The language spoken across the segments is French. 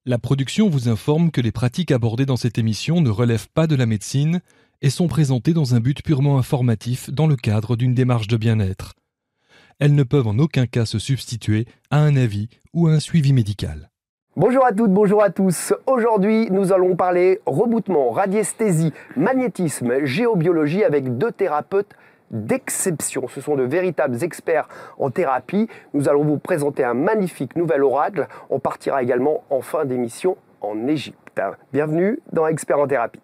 La production vous informe que les pratiques abordées dans cette émission ne relèvent pas de la médecine et sont présentées dans un but purement informatif dans le cadre d'une démarche de bien-être. Elles ne peuvent en aucun cas se substituer à un avis ou à un suivi médical. Bonjour à toutes, bonjour à tous. Aujourd'hui, nous allons parler reboutement, radiesthésie, magnétisme, géobiologie avec deux thérapeutes d'exception. Ce sont de véritables experts en thérapie. Nous allons vous présenter un magnifique nouvel oracle. On partira également en fin d'émission en Égypte. Bienvenue dans Experts en thérapie.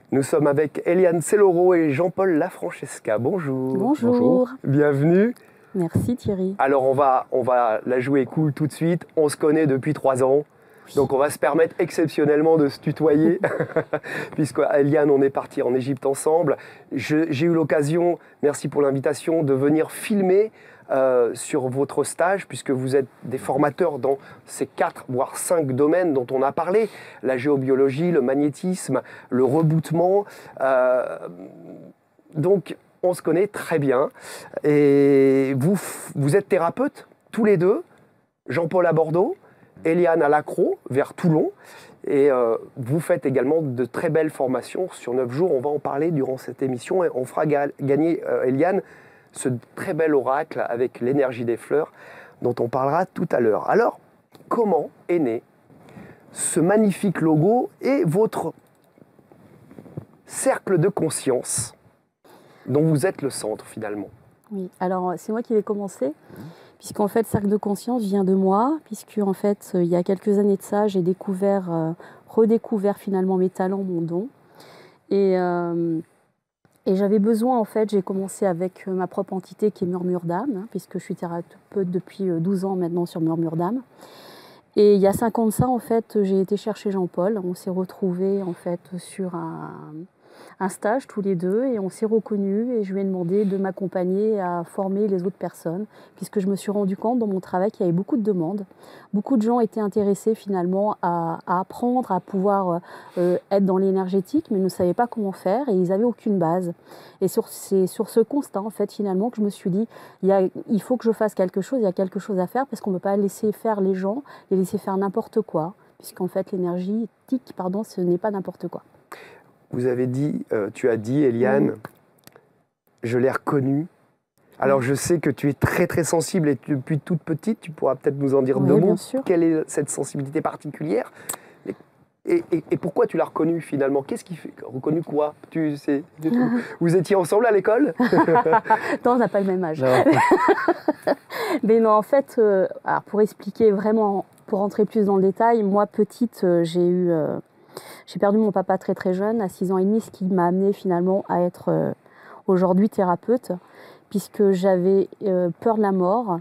Nous sommes avec Eliane Selloro et Jean-Paul Lafrancesca. Bonjour. Bonjour. Bienvenue. Merci Thierry. Alors on va la jouer cool tout de suite. On se connaît depuis 3 ans. Donc on va se permettre exceptionnellement de se tutoyer. Puisque Eliane, on est parti en Égypte ensemble. J'ai eu l'occasion, merci pour l'invitation, de venir filmer sur votre stage, puisque vous êtes des formateurs dans ces 4 voire 5 domaines dont on a parlé, la géobiologie, le magnétisme, le reboutement. Donc on se connaît très bien. Et vous êtes thérapeutes, tous les deux, Jean-Paul à Bordeaux, Eliane à Lacros, vers Toulon. Et vous faites également de très belles formations sur 9 jours. On va en parler durant cette émission et on fera gagner Eliane ce très bel oracle avec l'énergie des fleurs dont on parlera tout à l'heure. Alors, comment est né ce magnifique logo et votre cercle de conscience dont vous êtes le centre finalement? Oui, alors c'est moi qui vais commencer, puisqu'en fait, cercle de conscience vient de moi, puisque en fait, il y a quelques années de ça, j'ai redécouvert finalement mes talents, mon don. Et j'avais besoin, en fait, j'ai commencé avec ma propre entité qui est Murmure d'âme, puisque je suis thérapeute depuis 12 ans maintenant sur Murmure d'âme. Et il y a 5 ans de ça, en fait, j'ai été chercher Jean-Paul. On s'est retrouvés, en fait, sur un stage tous les deux et on s'est reconnus et je lui ai demandé de m'accompagner à former les autres personnes, puisque je me suis rendu compte dans mon travail qu'il y avait beaucoup de demandes. Beaucoup de gens étaient intéressés finalement à apprendre, à pouvoir être dans l'énergétique, mais ne savaient pas comment faire et ils n'avaient aucune base. Et c'est sur ce constat en fait finalement que je me suis dit il faut que je fasse quelque chose, il y a quelque chose à faire, parce qu'on ne peut pas laisser faire les gens, les laisser faire n'importe quoi, puisqu'en fait l'énergétique, ce n'est pas n'importe quoi. Vous avez dit, tu as dit, Eliane, je l'ai reconnue. Alors je sais que tu es très très sensible et depuis toute petite, tu pourras peut-être nous en dire 2 mots. Quelle est cette sensibilité particulière et pourquoi tu l'as reconnue finalement? Qu'est-ce qui fait reconnu quoi? Vous étiez ensemble à l'école? Non, on n'a pas le même âge. Mais non, en fait, alors pour expliquer vraiment, pour rentrer plus dans le détail, moi petite, j'ai perdu mon papa très très jeune, à 6 ans et demi, ce qui m'a amené finalement à être aujourd'hui thérapeute, puisque j'avais peur de la mort.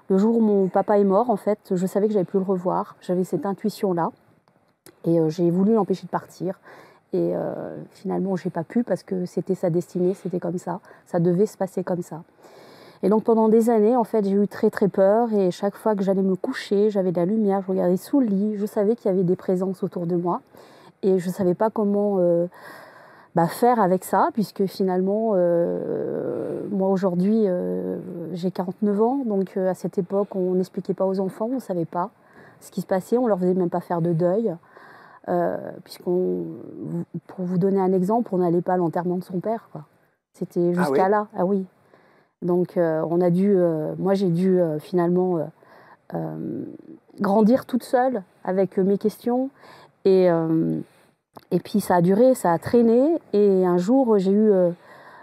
Le jour où mon papa est mort, en fait, je savais que j'allais plus le revoir. J'avais cette intuition-là et j'ai voulu l'empêcher de partir. Et finalement, j'ai pas pu parce que c'était sa destinée, c'était comme ça. Ça devait se passer comme ça. Et donc pendant des années, en fait, j'ai eu très très peur et chaque fois que j'allais me coucher, j'avais de la lumière, je regardais sous le lit, je savais qu'il y avait des présences autour de moi. Et je ne savais pas comment faire avec ça, puisque finalement, moi aujourd'hui, j'ai 49 ans, donc à cette époque, on n'expliquait pas aux enfants, on ne savait pas ce qui se passait, on ne leur faisait même pas faire de deuil, pour vous donner un exemple, on n'allait pas à l'enterrement de son père, quoi. C'était jusqu'à là, ah oui. Donc moi j'ai dû finalement grandir toute seule avec mes questions. Et puis ça a duré, ça a traîné. Et un jour, j'ai eu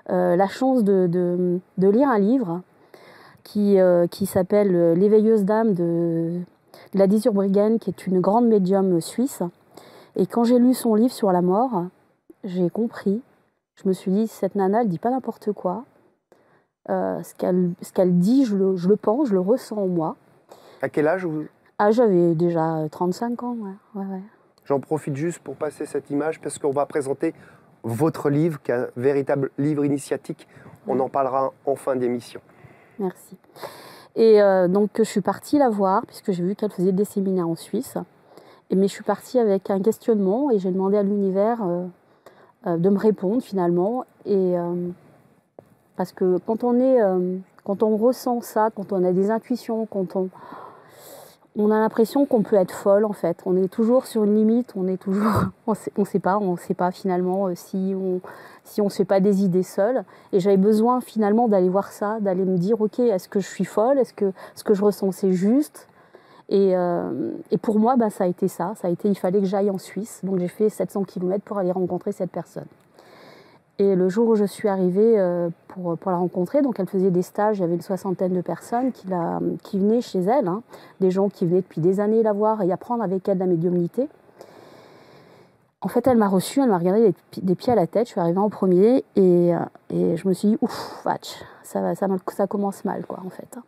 la chance de lire un livre qui s'appelle L'éveilleuse d'âme de Gladys Urbrigen, qui est une grande médium suisse. Et quand j'ai lu son livre sur la mort, j'ai compris. Je me suis dit, cette nana, elle dit pas n'importe quoi. Ce qu'elle dit, je le pense, je le ressens en moi. À quel âge J'avais déjà 35 ans, ouais. J'en profite juste pour passer cette image parce qu'on va présenter votre livre, qui est un véritable livre initiatique. On en parlera en fin d'émission. Merci. Et donc je suis partie la voir, puisque j'ai vu qu'elle faisait des séminaires en Suisse. Mais je suis partie avec un questionnement et j'ai demandé à l'univers de me répondre finalement. Et parce que quand on ressent ça, quand on a des intuitions, quand on a l'impression qu'on peut être folle en fait. On est toujours sur une limite, on sait pas finalement si on se fait pas des idées seules. Et j'avais besoin finalement d'aller voir ça, d'aller me dire ok, est-ce que je suis folle, est-ce que ce que je ressens c'est juste. Et pour moi, ça a été ça. Il fallait que j'aille en Suisse. Donc j'ai fait 700 km pour aller rencontrer cette personne. Et le jour où je suis arrivée pour la rencontrer, donc elle faisait des stages, il y avait une soixantaine de personnes qui venaient chez elle, hein, des gens qui venaient depuis des années la voir et apprendre avec elle de la médiumnité. En fait, elle m'a reçue, elle m'a regardé des pieds à la tête, je suis arrivée en premier et je me suis dit, ouf, ça commence mal, quoi, en fait.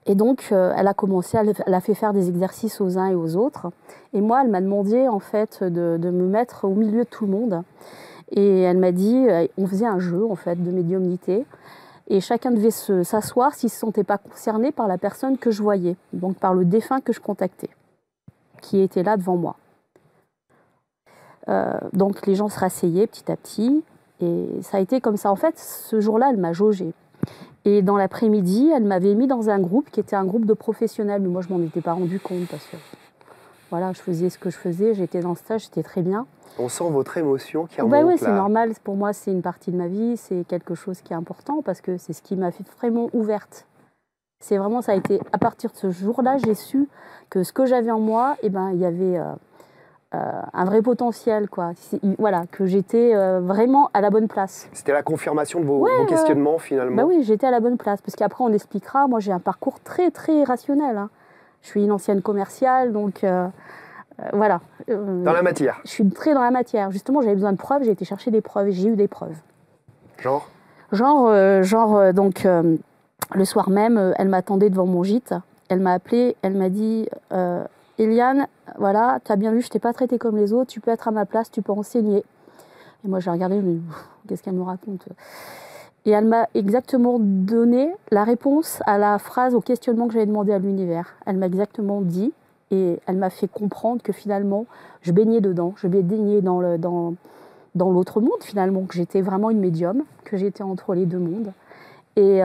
Et donc, elle a commencé, elle a fait faire des exercices aux uns et aux autres. Et moi, elle m'a demandé, en fait, de me mettre au milieu de tout le monde. Et elle m'a dit, on faisait un jeu, en fait, de médiumnité. Et chacun devait s'asseoir s'il ne se sentait pas concerné par la personne que je voyais. Donc, par le défunt que je contactais, qui était là devant moi. Donc, les gens se rasseyaient petit à petit. Et ça a été comme ça. En fait, ce jour-là, elle m'a jaugée. Et dans l'après-midi, elle m'avait mis dans un groupe qui était un groupe de professionnels. Mais moi, je ne m'en étais pas rendu compte parce que voilà, je faisais ce que je faisais. J'étais dans le stage, j'étais très bien. On sent votre émotion qui remonte. Oui, c'est normal. Pour moi, c'est une partie de ma vie. C'est quelque chose qui est important parce que c'est ce qui m'a fait vraiment ouverte. C'est vraiment, ça a été à partir de ce jour-là, j'ai su que ce que j'avais en moi, il y avait un vrai potentiel, quoi. Voilà, que j'étais vraiment à la bonne place. C'était la confirmation de vos questionnements, finalement. Oui, j'étais à la bonne place. Parce qu'après, on expliquera. Moi, j'ai un parcours très, très rationnel. Hein. Je suis une ancienne commerciale, donc voilà. Dans la matière. Je suis très dans la matière. Justement, j'avais besoin de preuves. J'ai été chercher des preuves et j'ai eu des preuves. Donc, le soir même, elle m'attendait devant mon gîte. Elle m'a appelée. Elle m'a dit... Eliane, voilà, tu as bien vu, je ne t'ai pas traité comme les autres, tu peux être à ma place, tu peux enseigner. Et moi, j'ai regardé, je me dis, qu'est-ce qu'elle me raconte? Et elle m'a exactement donné la réponse à la phrase, au questionnement que j'avais demandé à l'univers. Elle m'a exactement dit, et elle m'a fait comprendre que finalement, je baignais dedans, je baignais dans l'autre monde, finalement, que j'étais vraiment une médium, que j'étais entre les deux mondes. Et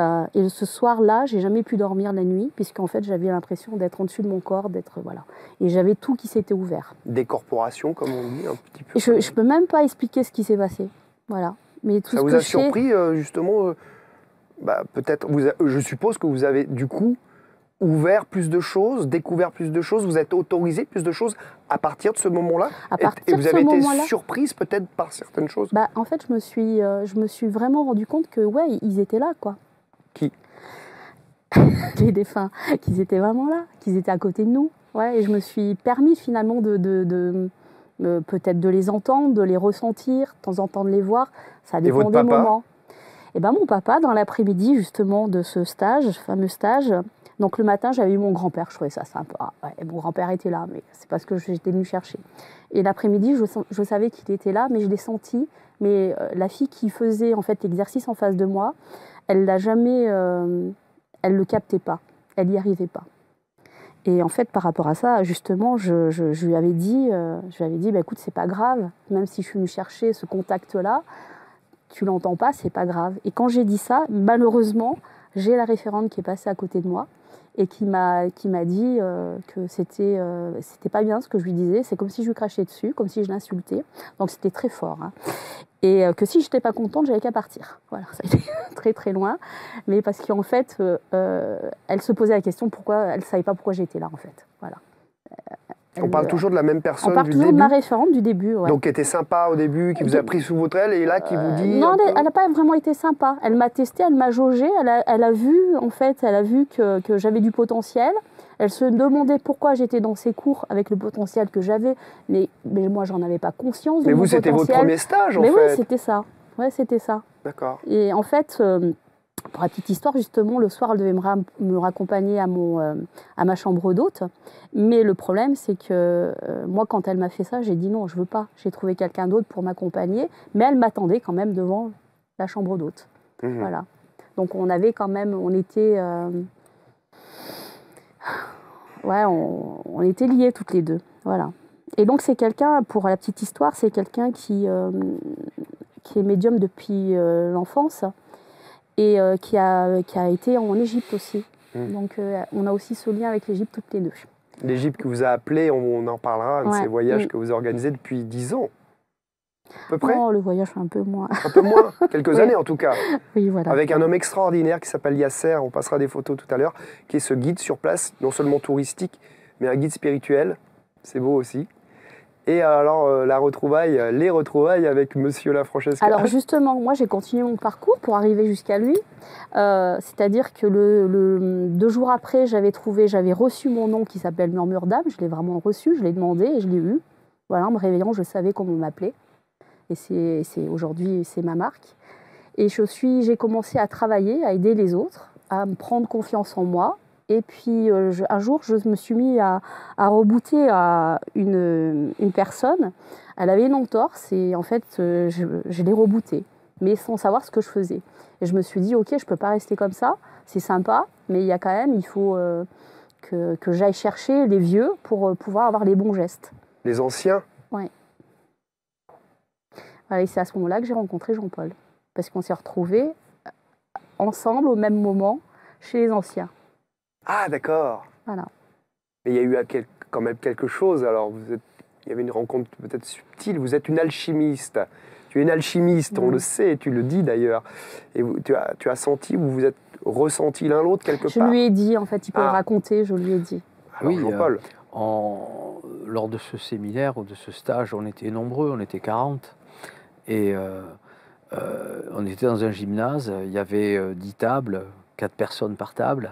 ce soir-là, j'ai jamais pu dormir la nuit, puisqu'en fait, j'avais l'impression d'être en dessus de mon corps, voilà. Et j'avais tout qui s'était ouvert. Décorporation, comme on dit, un petit peu. Je peux même pas expliquer ce qui s'est passé, voilà. Mais tout ça vous a surpris, justement, peut-être, je suppose que vous avez, du coup, ouvert plus de choses, découvert plus de choses, vous êtes autorisé plus de choses à partir de ce moment-là. Et vous avez été surprise peut-être par certaines choses. En fait, je me suis vraiment rendu compte que ouais, ils étaient là, quoi. Qui? Les défunts, qu'ils étaient vraiment là, qu'ils étaient à côté de nous. Ouais, et je me suis permis finalement peut-être de les entendre, de les ressentir, de temps en temps de les voir. Ça dépend des moments. Et mon papa, dans l'après-midi justement de ce fameux stage. Donc le matin, j'avais eu mon grand-père, je trouvais ça sympa. Ouais, mon grand-père était là, mais c'est parce que j'étais venue chercher. Et l'après-midi, je savais qu'il était là, mais je l'ai senti. Mais la fille qui faisait en fait l'exercice en face de moi, elle l'a jamais, elle le captait pas, elle n'y arrivait pas. Et en fait, par rapport à ça, justement, je lui avais dit, écoute, c'est pas grave, même si je suis venue chercher ce contact-là, tu l'entends pas, c'est pas grave. Et quand j'ai dit ça, malheureusement, j'ai la référente qui est passée à côté de moi et qui m'a dit que c'était pas bien ce que je lui disais. C'est comme si je lui crachais dessus, comme si je l'insultais. Donc c'était très fort. Hein. Et que si je n'étais pas contente, j'avais qu'à partir. Voilà, ça a été très très loin. Mais parce qu'en fait, elle se posait la question pourquoi elle ne savait pas pourquoi j'étais là en fait. Voilà. On parle toujours de la même personne du début. On parle toujours de ma référente du début. Ouais. Donc qui était sympa au début, qui vous a pris sous votre aile et là qui vous dit... Non, elle n'a pas vraiment été sympa. Elle m'a testé, elle m'a jaugé, elle a vu que j'avais du potentiel. Elle se demandait pourquoi j'étais dans ces cours avec le potentiel que j'avais, mais moi j'en avais pas conscience de mon potentiel. Mais vous, c'était votre premier stage en fait. Mais oui, c'était ça. Ouais, c'était ça. D'accord. Et en fait... Pour la petite histoire, justement, le soir, elle devait me raccompagner à ma chambre d'hôte. Mais le problème, c'est que moi, quand elle m'a fait ça, j'ai dit non, je veux pas. J'ai trouvé quelqu'un d'autre pour m'accompagner. Mais elle m'attendait quand même devant la chambre d'hôte. Voilà. Donc on avait quand même, on était liés toutes les deux. Voilà. Et donc c'est quelqu'un, pour la petite histoire, c'est quelqu'un qui est médium depuis l'enfance et qui a été en Égypte aussi. Donc on a aussi ce lien avec l'Égypte toutes les deux. L'Égypte qui vous a appelé, on en parlera, un de ces voyages que vous organisez depuis 10 ans, à peu près. Non, le voyage un peu moins. Un peu moins, quelques années en tout cas. Oui, voilà. Avec un homme extraordinaire qui s'appelle Yasser, on passera des photos tout à l'heure, qui est ce guide sur place, non seulement touristique, mais un guide spirituel. C'est beau aussi. Et alors, les retrouvailles avec Monsieur Lafrancesca. Alors justement, moi j'ai continué mon parcours pour arriver jusqu'à lui. C'est-à-dire que 2 jours après, j'avais reçu mon nom qui s'appelle Murmure d'âme. Je l'ai vraiment reçu, je l'ai demandé et je l'ai eu. Voilà, en me réveillant, je savais comment m'appeler. Et aujourd'hui, c'est ma marque. Et j'ai commencé à travailler, à aider les autres, à me prendre confiance en moi. Et puis un jour, je me suis mis à rebooter à une personne. Elle avait une entorse et en fait, je l'ai rebootée, mais sans savoir ce que je faisais. Et je me suis dit, ok, je ne peux pas rester comme ça, c'est sympa, mais il faut que j'aille chercher les vieux pour pouvoir avoir les bons gestes. Les anciens ? Oui. Voilà, et c'est à ce moment-là que j'ai rencontré Jean-Paul, parce qu'on s'est retrouvés ensemble au même moment chez les anciens. Ah, d'accord. Voilà. Mais il y a eu quand même quelque chose. Alors, il y avait une rencontre peut-être subtile. Vous êtes une alchimiste. Tu es une alchimiste, on le sait, tu le dis d'ailleurs. Et tu as senti, ou vous êtes ressenti l'un l'autre quelque part. Je lui ai dit, en fait, il peut le raconter, je lui ai dit. Alors, oui, Jean-Paul. Lors de ce séminaire ou de ce stage, on était nombreux, on était 40. Et on était dans un gymnase, il y avait 10 tables, 4 personnes par table.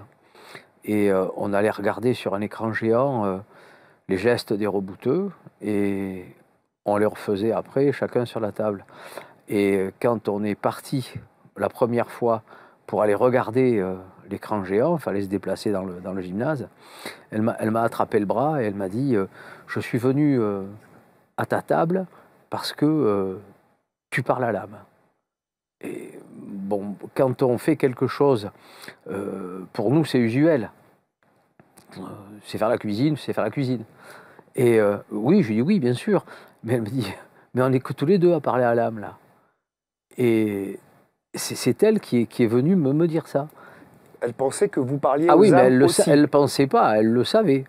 Et on allait regarder sur un écran géant les gestes des rebouteux et on les refaisait après, chacun sur la table. Et quand on est parti la première fois pour aller regarder l'écran géant, il fallait se déplacer dans le gymnase, elle m'a attrapé le bras et elle m'a dit je suis venu à ta table parce que tu parles à l'âme. Et bon, quand on fait quelque chose, pour nous c'est usuel. C'est faire la cuisine, c'est faire la cuisine. Et oui, je lui dis oui, bien sûr. Mais elle me dit, mais on est que tous les deux à parler à l'âme là. Et c'est elle qui est venue me dire ça. Elle pensait que vous parliez aux âmes aussi. Ah oui, mais elle ne pensait pas, elle le savait.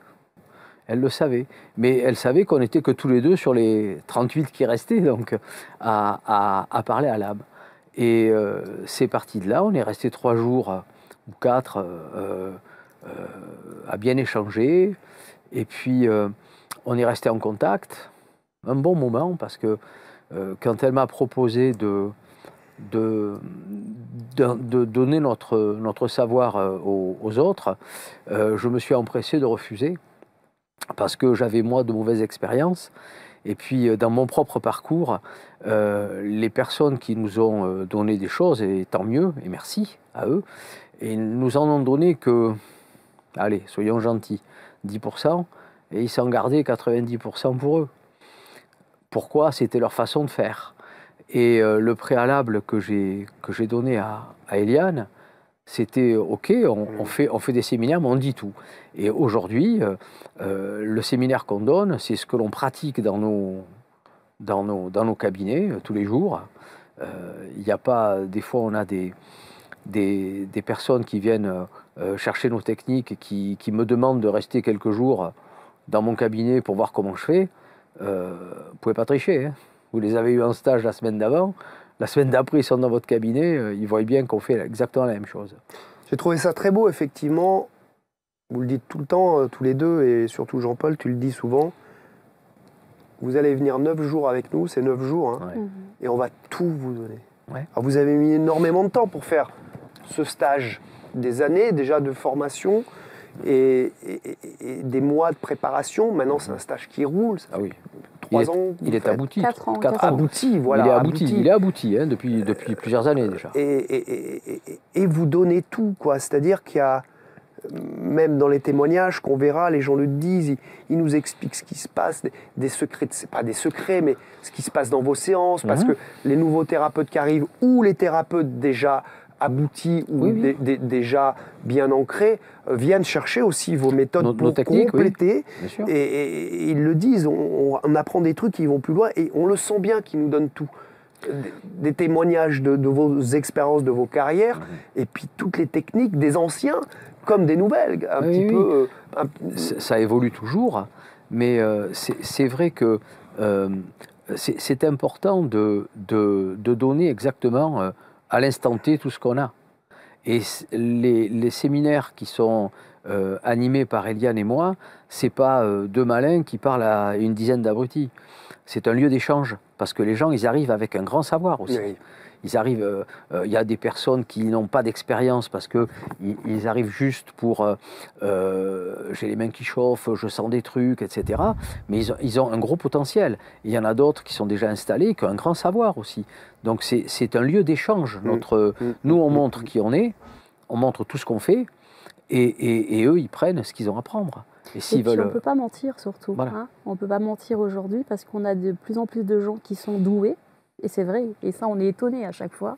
Elle le savait. Mais elle savait qu'on n'était que tous les deux sur les 38 qui restaient, donc à parler à l'âme. Et c'est parti de là, on est resté 3 jours ou 4 à bien échanger. Et puis on est resté en contact un bon moment parce que quand elle m'a proposé de donner notre savoir aux autres, je me suis empressé de refuser parce que j'avais moi de mauvaises expériences. Et puis dans mon propre parcours, les personnes qui nous ont donné des choses, et tant mieux, et merci à eux, et nous en ont donné que, allez, soyons gentils, 10%, et ils s'en gardaient 90% pour eux. Pourquoi? C'était leur façon de faire. Et le préalable que j'ai donné à Eliane, c'était ok, on fait des séminaires, mais on dit tout. Et aujourd'hui, le séminaire qu'on donne, c'est ce que l'on pratique dans nos cabinets tous les jours. Il n'y a pas, des fois, on a des personnes qui viennent chercher nos techniques, qui me demandent de rester quelques jours dans mon cabinet pour voir comment je fais. Vous ne pouvez pas tricher, hein. Vous les avez eu en stage la semaine d'avant, la semaine d'après ils sont dans votre cabinet, ils voient bien qu'on fait exactement la même chose. J'ai trouvé ça très beau, effectivement. Vous le dites tout le temps, tous les deux, et surtout Jean-Paul, tu le dis souvent. Vous allez venir 9 jours avec nous, c'est 9 jours, hein, Ouais. et on va tout vous donner. Ouais. Alors vous avez mis énormément de temps pour faire ce stage, des années déjà de formation et des mois de préparation. Maintenant, c'est un stage qui roule. Ça Ah oui. 3 ans. Il est abouti. 4 ans. 4 ans. Abouti, voilà. Il est abouti hein, depuis plusieurs années déjà. Et vous donnez tout, quoi. C'est-à-dire qu'il y a, même dans les témoignages qu'on verra, les gens le disent, ils nous expliquent ce qui se passe, des secrets, c'est pas des secrets, mais ce qui se passe dans vos séances, parce que les nouveaux thérapeutes qui arrivent, ou les thérapeutes déjà aboutis ou Oui. déjà bien ancrés viennent chercher aussi vos méthodes pour techniques, compléter. Bien sûr. Et ils le disent, on apprend des trucs qui vont plus loin et on le sent bien qu'ils nous donnent tout. Des témoignages de vos expériences, de vos carrières, et puis toutes les techniques des anciens comme des nouvelles, peu. Ça évolue toujours, mais c'est vrai que c'est important de donner exactement à l'instant T tout ce qu'on a. Et les séminaires qui sont animés par Eliane et moi, c'est pas deux malins qui parlent à une dizaine d'abrutis. C'est un lieu d'échange, parce que les gens, ils arrivent avec un grand savoir aussi. Oui. Ils arrivent, y a des personnes qui n'ont pas d'expérience parce qu'ils arrivent juste pour j'ai les mains qui chauffent, je sens des trucs, etc. Mais ils ont un gros potentiel. Il y en a d'autres qui sont déjà installés, qui ont un grand savoir aussi. Donc c'est un lieu d'échange. Nous, on montre qui on est, on montre tout ce qu'on fait, et eux, ils prennent ce qu'ils ont à prendre. Et puis on ne peut pas mentir surtout. Voilà. Hein, on ne peut pas mentir aujourd'hui parce qu'on a de plus en plus de gens qui sont doués. Et c'est vrai, et ça on est étonné à chaque fois.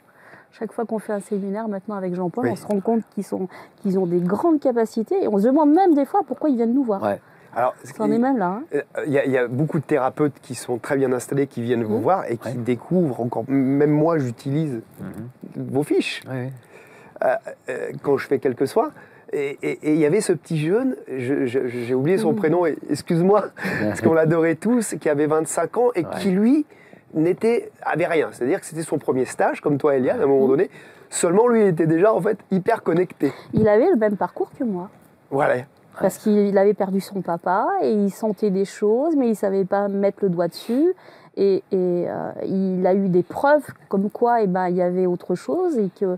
Chaque fois qu'on fait un séminaire maintenant avec Jean-Paul, on se rend compte qu'ils ont des grandes capacités et on se demande même des fois pourquoi ils viennent nous voir. Ouais. Alors, on est même là. Il y a beaucoup de thérapeutes qui sont très bien installés, qui viennent vous voir et qui découvrent encore. Même moi, j'utilise vos fiches quand je fais quelques soins. Et il y avait ce petit jeune, j'ai oublié son prénom, excuse-moi, parce qu'on l'adorait tous, qui avait 25 ans et qui, lui, avait rien. C'est-à-dire que c'était son premier stage, comme toi, Eliane, à un moment donné. Seulement, lui, il était déjà, en fait, hyper connecté. Il avait le même parcours que moi. Voilà. Parce qu'il avait perdu son papa et il sentait des choses, mais il ne savait pas mettre le doigt dessus. Et il a eu des preuves comme quoi il y avait autre chose et que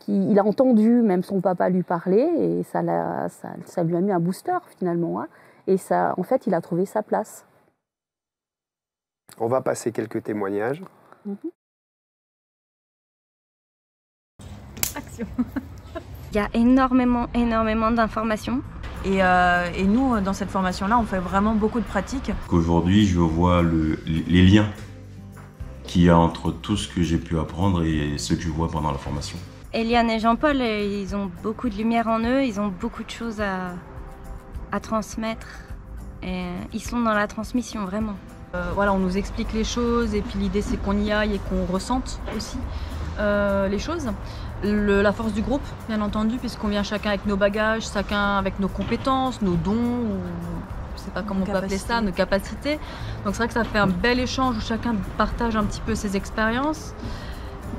il a entendu même son papa lui parler et ça lui a mis un booster finalement. Hein. Et ça, en fait, il a trouvé sa place. On va passer quelques témoignages. Action. Il y a énormément d'informations. Et nous, dans cette formation-là, on fait vraiment beaucoup de pratiques. Aujourd'hui, je vois les liens qu'il y a entre tout ce que j'ai pu apprendre et ce que je vois pendant la formation. Eliane et Jean-Paul, ils ont beaucoup de lumière en eux, ils ont beaucoup de choses à transmettre. Et ils sont dans la transmission, vraiment. Voilà, on nous explique les choses et puis l'idée c'est qu'on y aille et qu'on ressente aussi les choses. La force du groupe, bien entendu, puisqu'on vient chacun avec nos bagages, chacun avec nos compétences, nos dons, ou je sais pas comment on peut appeler ça, nos capacités. Donc c'est vrai que ça fait un bel échange où chacun partage un petit peu ses expériences.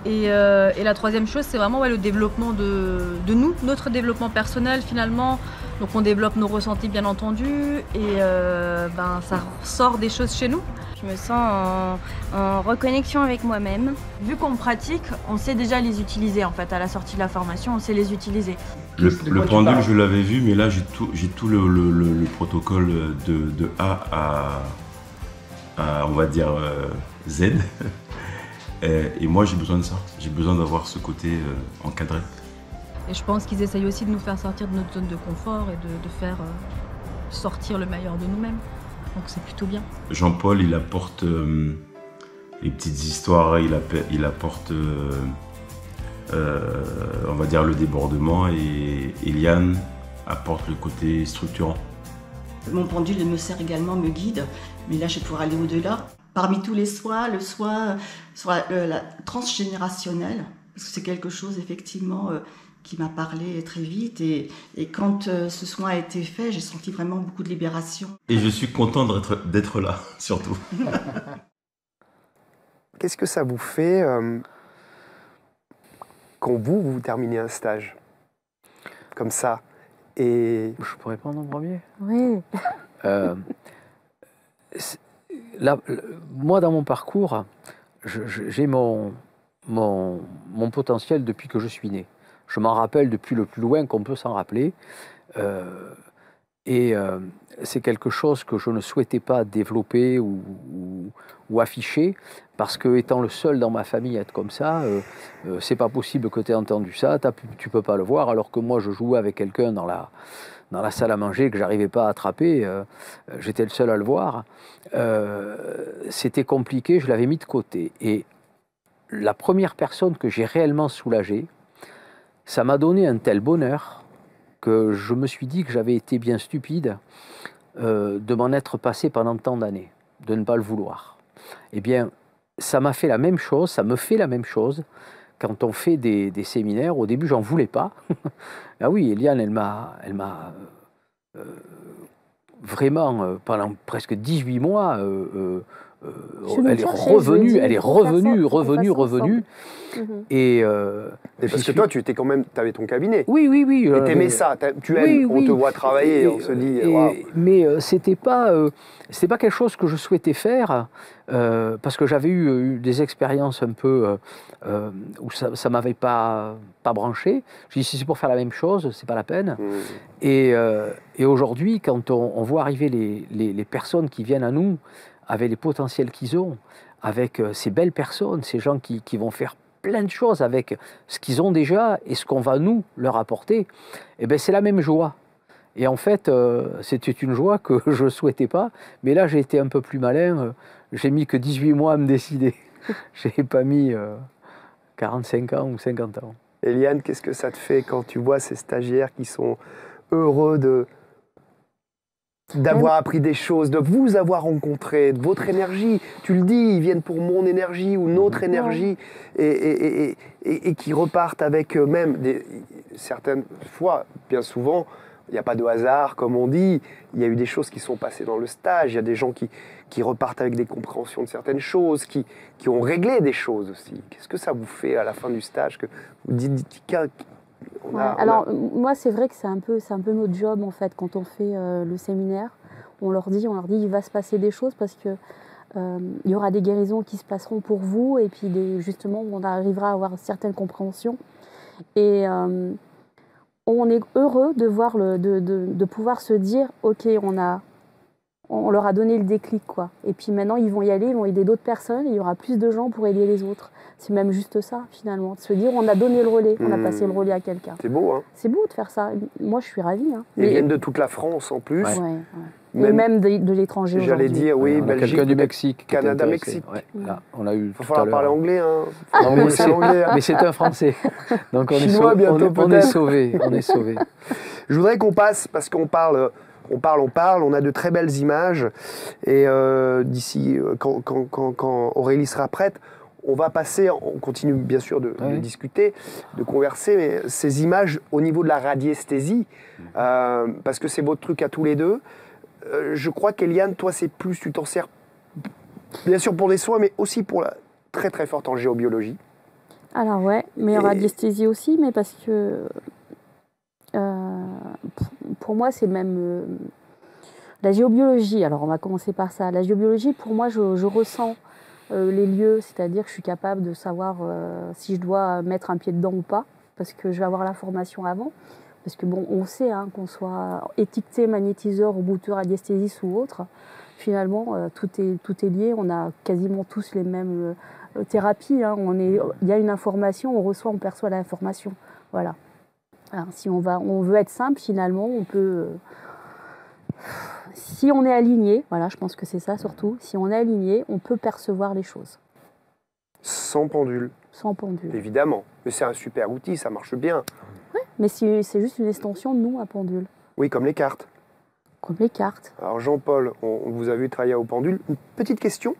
Et la troisième chose, c'est vraiment le développement de nous, notre développement personnel finalement. Donc on développe nos ressentis bien entendu et ça ressort des choses chez nous. Je me sens en reconnexion avec moi-même. Vu qu'on pratique, on sait déjà les utiliser en fait. À la sortie de la formation, on sait les utiliser. Le pendule, je l'avais vu, mais là j'ai tout le protocole de A à on va dire Z. Et moi j'ai besoin de ça. J'ai besoin d'avoir ce côté encadré. Et je pense qu'ils essayent aussi de nous faire sortir de notre zone de confort et de faire sortir le meilleur de nous-mêmes. Donc c'est plutôt bien. Jean-Paul, il apporte les petites histoires, il apporte, on va dire, le débordement, et Eliane apporte le côté structurant. Mon pendule me sert également, me guide, mais là je vais pouvoir aller au-delà. Parmi tous les soins, le soin sur la transgénérationnelle, parce que c'est quelque chose effectivement qui m'a parlé très vite et quand ce soin a été fait, j'ai senti vraiment beaucoup de libération. Et je suis content d'être là, surtout. Qu'est-ce que ça vous fait quand vous terminez un stage comme ça et... Je peux répondre en premier ? Oui. Moi, dans mon parcours, j'ai mon potentiel depuis que je suis né. Je m'en rappelle depuis le plus loin qu'on peut s'en rappeler. C'est quelque chose que je ne souhaitais pas développer ou afficher, parce que étant le seul dans ma famille à être comme ça, c'est pas possible que tu aies entendu ça, tu peux pas le voir, alors que moi je jouais avec quelqu'un dans la salle à manger que j'arrivais pas à attraper, j'étais le seul à le voir. C'était compliqué, je l'avais mis de côté. Et la première personne que j'ai réellement soulagée, ça m'a donné un tel bonheur que je me suis dit que j'avais été bien stupide de m'en être passé pendant tant d'années, de ne pas le vouloir. Eh bien, ça m'a fait la même chose, ça me fait la même chose quand on fait des séminaires. Au début, j'en voulais pas. Ah oui, Eliane, elle m'a vraiment, pendant presque 18 mois, elle est revenue. Et parce que toi, tu avais ton cabinet. Oui. Et t'aimais ça, tu aimes, on te voit travailler, on se dit... Wow. Mais c'était pas quelque chose que je souhaitais faire, parce que j'avais eu des expériences un peu où ça m'avait pas branché. Je dis, si c'est pour faire la même chose, c'est pas la peine. Et aujourd'hui, quand on voit arriver les personnes qui viennent à nous, avec les potentiels qu'ils ont, avec ces belles personnes, ces gens qui vont faire plein de choses avec ce qu'ils ont déjà et ce qu'on va nous leur apporter, eh ben c'est la même joie. Et en fait, c'était une joie que je ne souhaitais pas, mais là j'ai été un peu plus malin, j'ai mis que 18 mois à me décider. Je n'ai pas mis 45 ans ou 50 ans. Eliane, qu'est-ce que ça te fait quand tu vois ces stagiaires qui sont heureux d'avoir appris des choses, de vous avoir rencontré, de votre énergie. Tu le dis, ils viennent pour mon énergie ou notre énergie et qui repartent avec même certaines fois, bien souvent, il n'y a pas de hasard, comme on dit. Il y a eu des choses qui sont passées dans le stage. Il y a des gens qui repartent avec des compréhensions de certaines choses, qui ont réglé des choses aussi. Qu'est-ce que ça vous fait à la fin du stage que vous dites moi, c'est vrai que c'est un peu notre job, en fait, quand on fait le séminaire. On leur dit, il va se passer des choses parce que il y aura des guérisons qui se passeront pour vous et puis justement, on arrivera à avoir certaines compréhensions. Et on est heureux de voir de pouvoir se dire, ok, on leur a donné le déclic, quoi. Et puis maintenant, ils vont y aller, ils vont aider d'autres personnes, et il y aura plus de gens pour aider les autres. C'est même juste ça, finalement, de se dire, on a donné le relais, on a passé le relais à quelqu'un. C'est beau, hein. C'est beau de faire ça. Moi, je suis ravie. Hein. Ils viennent de toute la France, en plus. Ouais. Et même de l'étranger. J'allais dire, oui, Belgique, quelqu'un du Mexique. Canada, Mexique. Ouais. Là, on a eu. Il va falloir parler anglais, hein. Non, mais c'est un Français. Donc on est sauvés. On est sauvés. Je voudrais qu'on passe, parce qu'on parle. On a de très belles images et d'ici, quand Aurélie sera prête, on va passer, on continue bien sûr de discuter, de converser, mais ces images au niveau de la radiesthésie, parce que c'est votre truc à tous les deux. Je crois qu'Eliane, toi, tu t'en sers bien sûr pour des soins, mais aussi pour la très très forte en géobiologie. Alors ouais, mais en radiesthésie aussi, mais parce que... pour moi, c'est même la géobiologie. Alors, on va commencer par ça. La géobiologie, pour moi, je ressens les lieux, c'est-à-dire que je suis capable de savoir si je dois mettre un pied dedans ou pas, parce que je vais avoir l'information avant. Parce que bon, on sait qu'on soit étiqueté magnétiseur ou bouteur radiesthésiste ou autre, finalement, tout est lié. On a quasiment tous les mêmes thérapies. Il y a une information, on reçoit, on perçoit l'information. Voilà. Alors, si on veut être simple, finalement, on peut... si on est aligné, voilà, je pense que c'est ça surtout, si on est aligné, on peut percevoir les choses. Sans pendule. Sans pendule. Évidemment. Mais c'est un super outil, ça marche bien. Oui, mais c'est juste une extension de nous à pendule. Oui, comme les cartes. Comme les cartes. Alors Jean-Paul, on vous a vu travailler au pendule. Une petite question.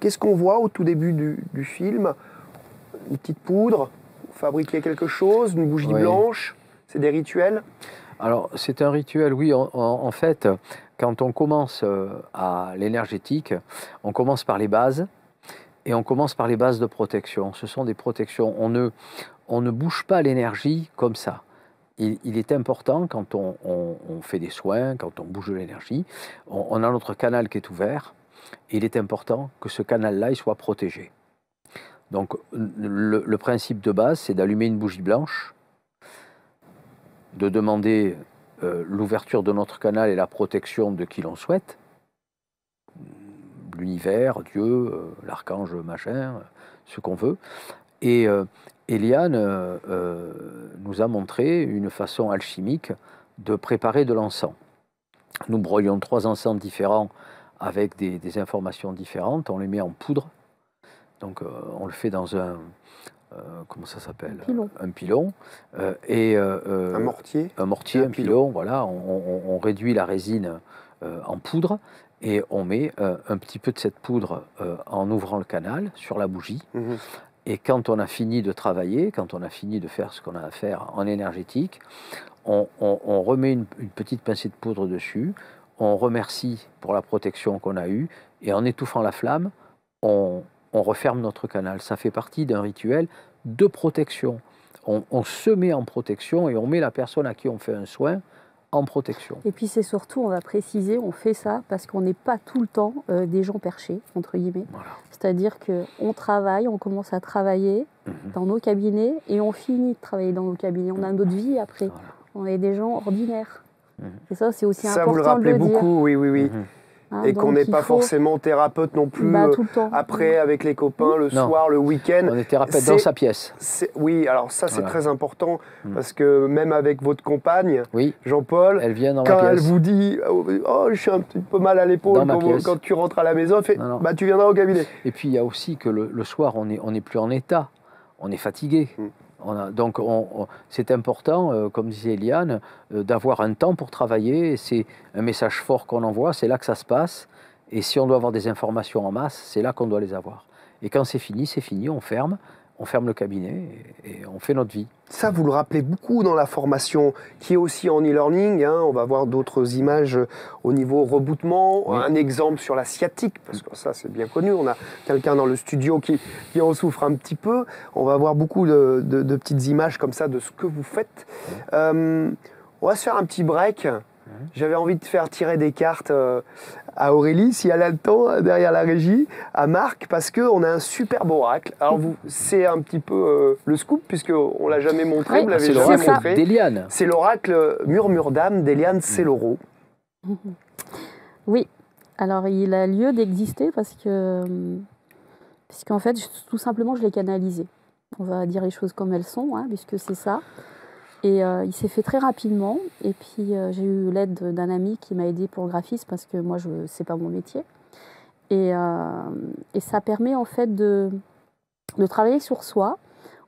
Qu'est-ce qu'on voit au tout début du film? Une petite poudre? Fabriquer quelque chose, une bougie blanche, c'est des rituels? Alors, c'est un rituel, oui. En fait, quand on commence à l'énergétique, on commence par les bases, et on commence par les bases de protection. Ce sont des protections. On ne bouge pas l'énergie comme ça. Il est important, quand on fait des soins, quand on bouge de l'énergie, on a notre canal qui est ouvert, et il est important que ce canal-là, il soit protégé. Donc, le principe de base, c'est d'allumer une bougie blanche, de demander l'ouverture de notre canal et la protection de qui l'on souhaite, l'univers, Dieu, l'archange, machin, ce qu'on veut. Et Eliane nous a montré une façon alchimique de préparer de l'encens. Nous broyons 3 encens différents avec des informations différentes, on les met en poudre. Donc on le fait dans comment ça s'appelle? Un pilon. Un mortier. Un mortier, un pilon, voilà. On réduit la résine en poudre et on met un petit peu de cette poudre en ouvrant le canal sur la bougie. Et quand on a fini de travailler, quand on a fini de faire ce qu'on a à faire en énergétique, on remet une petite pincée de poudre dessus, on remercie pour la protection qu'on a eue, et en étouffant la flamme, on referme notre canal. Ça fait partie d'un rituel de protection. On se met en protection et on met la personne à qui on fait un soin en protection. Et puis c'est surtout, on va préciser, on fait ça parce qu'on n'est pas tout le temps des gens perchés, entre guillemets. Voilà. C'est-à-dire qu'on travaille, on commence à travailler dans nos cabinets et on finit de travailler dans nos cabinets. On a notre vie après. Voilà. On est des gens ordinaires. Et ça, c'est aussi important de le dire. Ça, vous le rappelez beaucoup, oui. Hein, et qu'on n'est pas forcément thérapeute non plus tout le temps. Après avec les copains, le soir, le week-end. On est thérapeute dans sa pièce. Oui, alors ça c'est très important parce que même avec votre compagne, Jean-Paul, elle vient dans quand ma pièce. Elle vous dit « Oh, je suis un petit peu mal à l'épaule » quand tu rentres à la maison, elle fait « Bah tu viendras au cabinet ». Et puis il y a aussi que le soir, on n'est plus en état, on est fatigué. Donc c'est important, comme disait Eliane, d'avoir un temps pour travailler. C'est un message fort qu'on envoie, c'est là que ça se passe. Et si on doit avoir des informations en masse, c'est là qu'on doit les avoir. Et quand c'est fini, on ferme le cabinet et on fait notre vie. Ça, vous le rappelez beaucoup dans la formation, qui est aussi en e-learning. On va voir d'autres images au niveau rebootement. Un exemple sur la sciatique, parce que ça, c'est bien connu. On a quelqu'un dans le studio qui en souffre un petit peu. On va voir beaucoup de petites images comme ça de ce que vous faites. On va se faire un petit break. J'avais envie de faire tirer des cartes à Aurélie, si elle a le temps, derrière la régie, à Marc, parce qu'on a un superbe oracle. Alors, c'est un petit peu le scoop, puisqu'on ne l'a jamais montré, vous l'avez jamais montré. D'Eliane. C'est l'oracle Murmure d'âme d'Eliane Sellero. Oui, alors il a lieu d'exister parce qu'en fait, tout simplement, je l'ai canalisé. On va dire les choses comme elles sont, puisque c'est ça. Et il s'est fait très rapidement. Et puis, j'ai eu l'aide d'un ami qui m'a aidé pour le graphisme parce que moi, c'est pas mon métier. Et ça permet en fait de travailler sur soi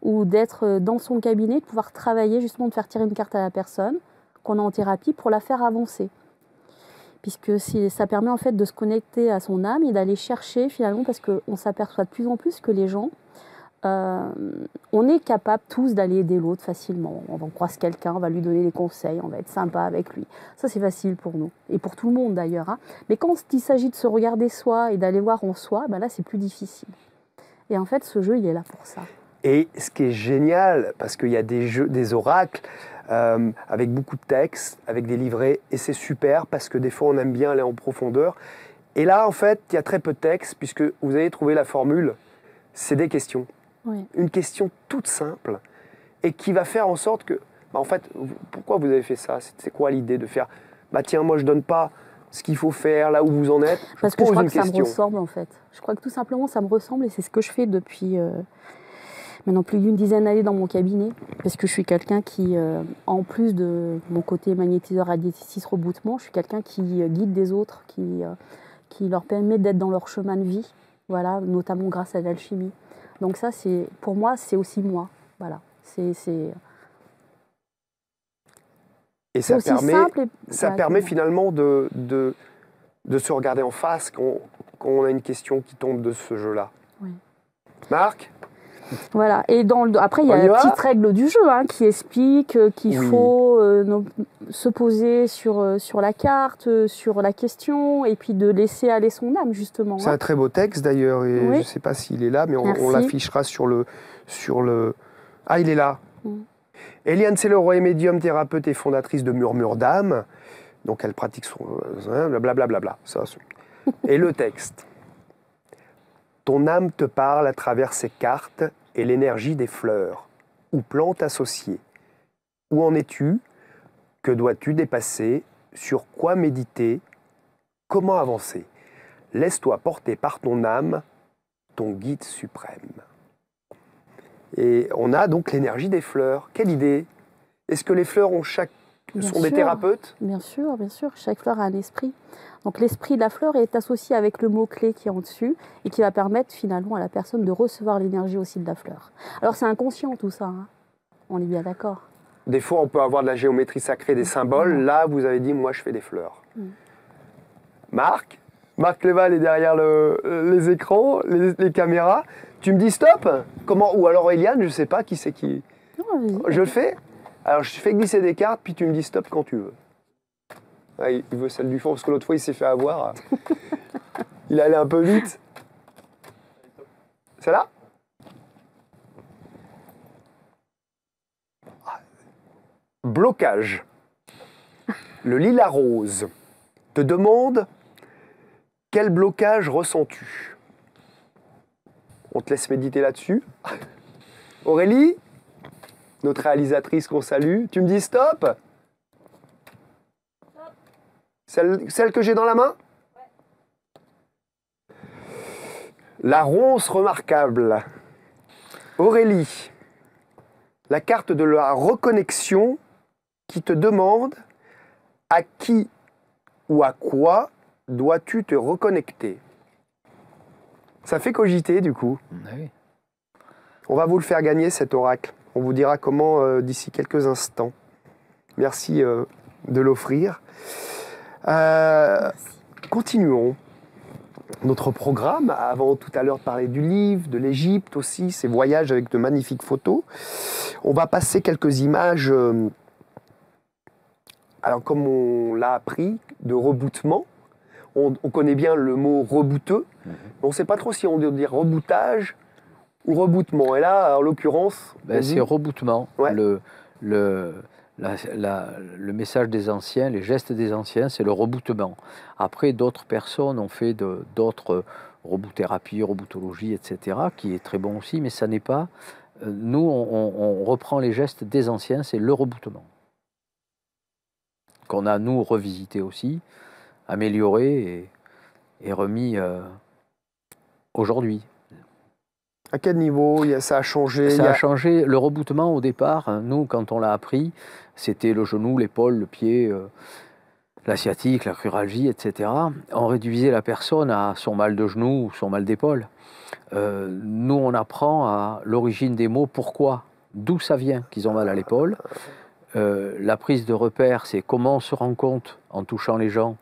ou d'être dans son cabinet, de pouvoir travailler, justement, de faire tirer une carte à la personne qu'on a en thérapie pour la faire avancer. Puisque ça permet en fait de se connecter à son âme et d'aller chercher finalement, parce qu'on s'aperçoit de plus en plus que les gens, on est capable tous d'aller aider l'autre facilement. On croise quelqu'un, on va lui donner des conseils, on va être sympa avec lui. Ça, c'est facile pour nous, et pour tout le monde d'ailleurs. Mais quand il s'agit de se regarder soi et d'aller voir en soi, là, c'est plus difficile. Et en fait, ce jeu, il est là pour ça. Et ce qui est génial, parce qu'il y a des oracles avec beaucoup de textes, avec des livrets, et c'est super, parce que des fois, on aime bien aller en profondeur. Et là, en fait, il y a très peu de textes, puisque vous avez trouvé la formule, c'est des questions. Oui. Une question toute simple et qui va faire en sorte que, en fait, pourquoi vous avez fait ça? C'est quoi l'idée de faire, tiens, moi je donne pas ce qu'il faut faire, là où vous en êtes. Parce que je crois que ça me ressemble en fait. Je crois que tout simplement ça me ressemble et c'est ce que je fais depuis maintenant plus d'une dizaine d'années dans mon cabinet. Parce que je suis quelqu'un qui, en plus de mon côté magnétiseur, radiatrice, rebootement, je suis quelqu'un qui guide des autres, qui leur permet d'être dans leur chemin de vie, voilà, notamment grâce à l'alchimie. Donc ça, pour moi, c'est aussi moi. Voilà. Et ça permet finalement de se regarder en face quand on a une question qui tombe de ce jeu-là. Oui. Marc ? Voilà. Et après, il y a la petite règle du jeu qui explique qu'il faut se poser sur la carte, sur la question, et puis de laisser aller son âme, justement. C'est un très beau texte, d'ailleurs, et je ne sais pas s'il est là, mais on l'affichera sur le... Ah, il est là. Eliane Sellero est médium, thérapeute et fondatrice de Murmure d'âme. Donc, elle pratique son... blablabla. Et le texte. Ton âme te parle à travers ces cartes et l'énergie des fleurs ou plantes associées. Où en es-tu? Que dois-tu dépasser? Sur quoi méditer? Comment avancer? Laisse-toi porter par ton âme, ton guide suprême. Et on a donc l'énergie des fleurs. Quelle idée! Est-ce que les fleurs ont Ce sont des thérapeutes? Bien sûr, bien sûr. Chaque fleur a un esprit. Donc l'esprit de la fleur est associé avec le mot-clé qui est en dessus et qui va permettre finalement à la personne de recevoir l'énergie aussi de la fleur. Alors c'est inconscient tout ça, hein. On est bien d'accord. Des fois, on peut avoir de la géométrie sacrée, des symboles. Là, vous avez dit, moi, je fais des fleurs. Marc Leval est derrière les écrans, les caméras. Tu me dis stop? Comment? Ou alors Eliane, je ne sais pas qui c'est qui. Non, je le fais? Alors, je fais glisser des cartes, puis tu me dis stop quand tu veux. Ah, il veut celle du fond, parce que l'autre fois, il s'est fait avoir. Il allait un peu vite. Celle-là? Blocage. Le lilas rose te demande quel blocage ressens-tu? On te laisse méditer là-dessus. Aurélie, notre réalisatrice qu'on salue, tu me dis stop? Celle que j'ai dans la main? La ronce remarquable. Aurélie, la carte de la reconnexion qui te demande à qui ou à quoi dois-tu te reconnecter. Ça fait cogiter du coup. Oui. On va vous le faire gagner cet oracle. On vous dira comment d'ici quelques instants. Merci de l'offrir. Continuons notre programme. Avant tout à l'heure de parler du livre, de l'Égypte aussi, ces voyages avec de magnifiques photos. On va passer quelques images, alors comme on l'a appris, de rebootement. On connaît bien le mot rebooteux, mais on ne sait pas trop si on doit dire rebootage ou rebootement. Et là, en l'occurrence... c'est rebootement. Ouais. Le message des anciens, les gestes des anciens, c'est le rebootement. Après, d'autres personnes ont fait d'autres reboot-thérapie, rebootologie, etc., qui est très bon aussi, mais ça n'est pas... Nous, on reprend les gestes des anciens, c'est le rebootement. Qu'on a, nous, revisité aussi, amélioré et remis aujourd'hui. À quel niveau ça a changé? Ça a changé. Le rebootement, au départ, nous, quand on l'a appris, c'était le genou, l'épaule, le pied, la sciatique, la cruralgie, etc. On réduisait la personne à son mal de genou ou son mal d'épaule. Nous, on apprend à l'origine des mots, pourquoi, d'où ça vient qu'ils ont mal à l'épaule. La prise de repère, c'est comment on se rend compte, en touchant les gens,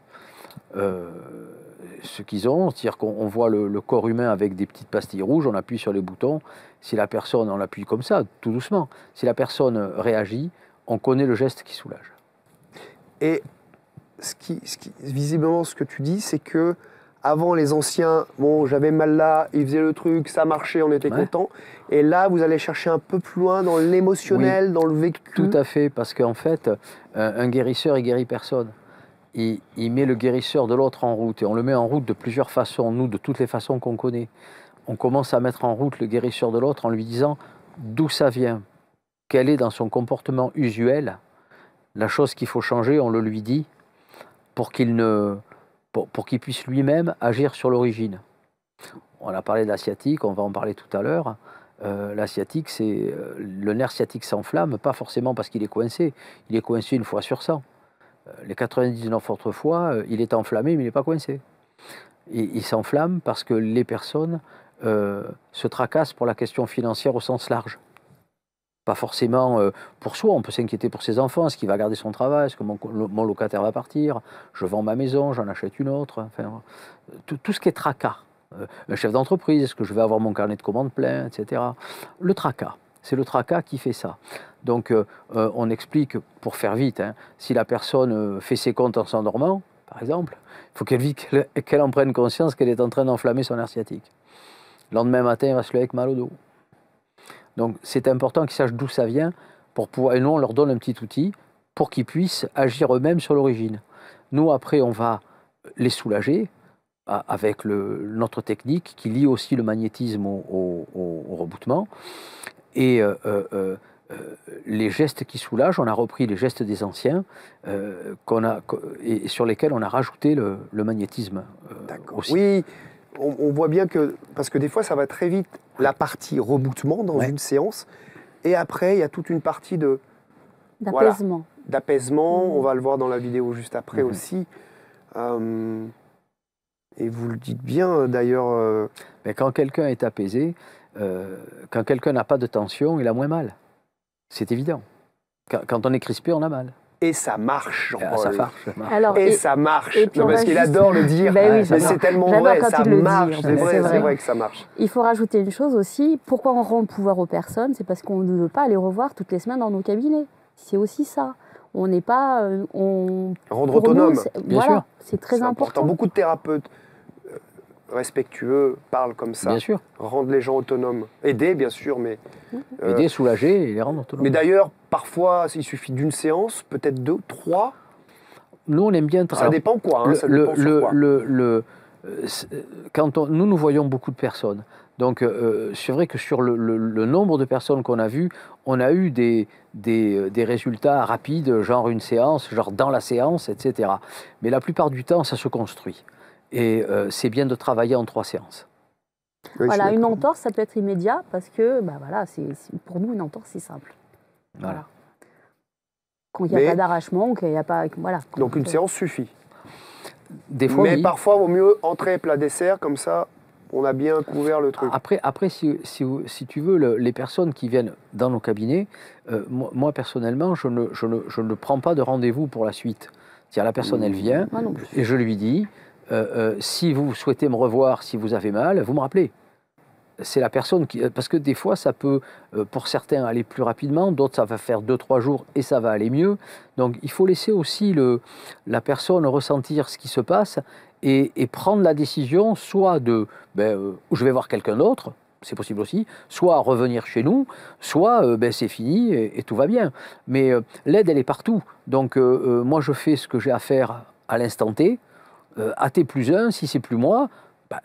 ce qu'ils ont, c'est-à-dire qu'on voit le corps humain avec des petites pastilles rouges, on appuie sur les boutons, si la personne, on l'appuie comme ça, tout doucement, si la personne réagit, on connaît le geste qui soulage. Et visiblement, ce que tu dis, c'est que avant les anciens, bon, j'avais mal là, ils faisaient le truc, ça marchait, on était content. Et là, vous allez chercher un peu plus loin dans l'émotionnel, dans le vécu. Tout à fait, parce qu'en fait, un guérisseur, il guérit personne. Il met le guérisseur de l'autre en route, et on le met en route de plusieurs façons, nous, de toutes les façons qu'on connaît. On commence à mettre en route le guérisseur de l'autre en lui disant d'où ça vient, quel est dans son comportement usuel, la chose qu'il faut changer, on le lui dit, pour qu'il puisse lui-même agir sur l'origine. On a parlé de la sciatique, on va en parler tout à l'heure. La sciatique, c'est le nerf sciatique s'enflamme, pas forcément parce qu'il est coincé, il est coincé une fois sur 100. Les 99 autres fois, il est enflammé, mais il n'est pas coincé. Et il s'enflamme parce que les personnes se tracassent pour la question financière au sens large. Pas forcément pour soi, on peut s'inquiéter pour ses enfants, est-ce qu'il va garder son travail, est-ce que mon locataire va partir, je vends ma maison, j'en achète une autre, enfin, tout ce qui est tracas. Un chef d'entreprise, est-ce que je vais avoir mon carnet de commandes plein, etc. Le tracas, c'est le tracas qui fait ça. Donc on explique, pour faire vite, si la personne fait ses comptes en s'endormant, par exemple, il faut qu'elle en prenne conscience qu'elle est en train d'enflammer son nerf sciatique. Le lendemain matin, elle va se lever avec mal au dos. Donc c'est important qu'ils sachent d'où ça vient, pour pouvoir, et nous on leur donne un petit outil pour qu'ils puissent agir eux-mêmes sur l'origine. Nous après on va les soulager avec notre technique qui lie aussi le magnétisme au rebootement. Et les gestes qui soulagent, on a repris les gestes des anciens et sur lesquels on a rajouté le magnétisme aussi. Oui, on voit bien que, parce que des fois ça va très vite, la partie rebootement dans une séance, et après il y a toute une partie d'apaisement. d'apaisement. On va le voir dans la vidéo juste après aussi. Et vous le dites bien d'ailleurs. Mais quand quelqu'un est apaisé, quand quelqu'un n'a pas de tension, il a moins mal. C'est évident. Quand on est crispé, on a mal. Et ça marche, Jean-Paul. Ça marche. Alors, ça marche. Non, parce qu'il adore le dire. Ben oui, mais c'est tellement vrai, ça marche. C'est vrai que ça marche. Il faut rajouter une chose aussi. Pourquoi on rend le pouvoir aux personnes? C'est parce qu'on ne veut pas les revoir toutes les semaines dans nos cabinets. C'est aussi ça. On n'est pas... Rendre autonome. Bien sûr. C'est très important. Beaucoup de thérapeutes respectueux parlent comme ça. Bien sûr. Rendre les gens autonomes. Aider, bien sûr, mais... Aider, soulager et les rendre autonomes. Mais d'ailleurs, parfois, il suffit d'une séance, peut-être 2, 3. Nous, on aime bien... Ça dépend quoi, hein, ça dépend sur quoi. Nous voyons beaucoup de personnes. Donc, c'est vrai que sur le nombre de personnes qu'on a vues, on a eu des résultats rapides, genre une séance, genre dans la séance, etc. Mais la plupart du temps, ça se construit. Et c'est bien de travailler en 3 séances. Oui, voilà, une entorse, ça peut être immédiat parce que, voilà, pour nous, une entorse, c'est simple. Voilà. Quand il n'y a pas d'arrachement, qu'il n'y a pas... Voilà. Donc une séance suffit. Des fois, mais parfois, il vaut mieux entrée, plat, dessert, comme ça, on a bien couvert le truc. Après si tu veux, les personnes qui viennent dans nos cabinets, moi, personnellement, je ne prends pas de rendez-vous pour la suite. C'est-à-dire, la personne, elle vient, et je lui dis... si vous souhaitez me revoir, si vous avez mal, vous me rappelez. C'est la personne qui... Parce que des fois, ça peut, pour certains, aller plus rapidement, d'autres, ça va faire 2-3 jours et ça va aller mieux. Donc, il faut laisser aussi la personne ressentir ce qui se passe et prendre la décision, soit de... je vais voir quelqu'un d'autre, c'est possible aussi, soit revenir chez nous, soit c'est fini et tout va bien. Mais l'aide, elle est partout. Donc, moi, je fais ce que j'ai à faire à l'instant T. À T+1, si c'est plus moi,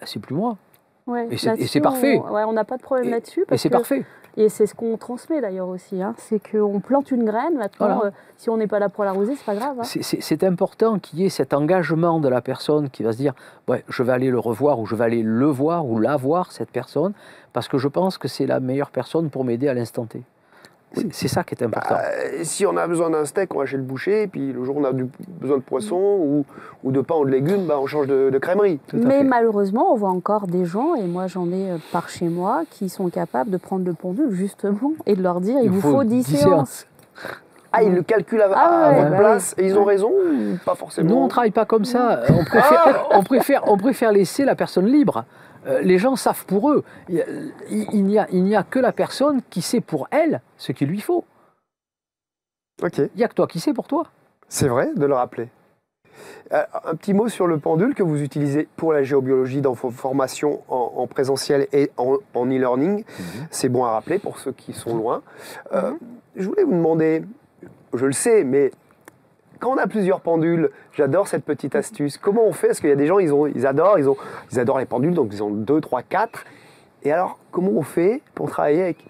c'est plus moi. Ouais, et c'est parfait. On n'a pas de problème là-dessus. Et c'est parfait. Et c'est ce qu'on transmet d'ailleurs aussi. Hein, c'est qu'on plante une graine, maintenant, si on n'est pas là pour l'arroser, c'est pas grave. Hein. C'est important qu'il y ait cet engagement de la personne qui va se dire je vais aller le revoir, ou je vais aller le voir, ou la voir, cette personne, parce que je pense que c'est la meilleure personne pour m'aider à l'instant T. C'est ça qui est important. Si on a besoin d'un steak, on va chez le boucher, et puis le jour où on a besoin de poisson ou de pain ou de légumes, on change de crèmerie. Mais malheureusement, on voit encore des gens, et moi j'en ai par chez moi, qui sont capables de prendre le pendule justement et de leur dire il vous faut 10 séances. Ah, ils le calculent à votre place et ils ont raison ou pas forcément? Nous, on ne travaille pas comme ça. On préfère laisser la personne libre. Les gens savent pour eux. Il n'y a que la personne qui sait pour elle ce qu'il lui faut. Ok. Il n'y a que toi qui sais pour toi. C'est vrai de le rappeler. Un petit mot sur le pendule que vous utilisez pour la géobiologie dans vos formations en présentiel et en e-learning. C'est bon à rappeler pour ceux qui sont loin. Je voulais vous demander, je le sais, mais quand on a plusieurs pendules, j'adore cette petite astuce. Comment on fait? Parce qu'il y a des gens, ils adorent les pendules, donc ils ont 2, 3, 4. Et alors, comment on fait pour travailler avec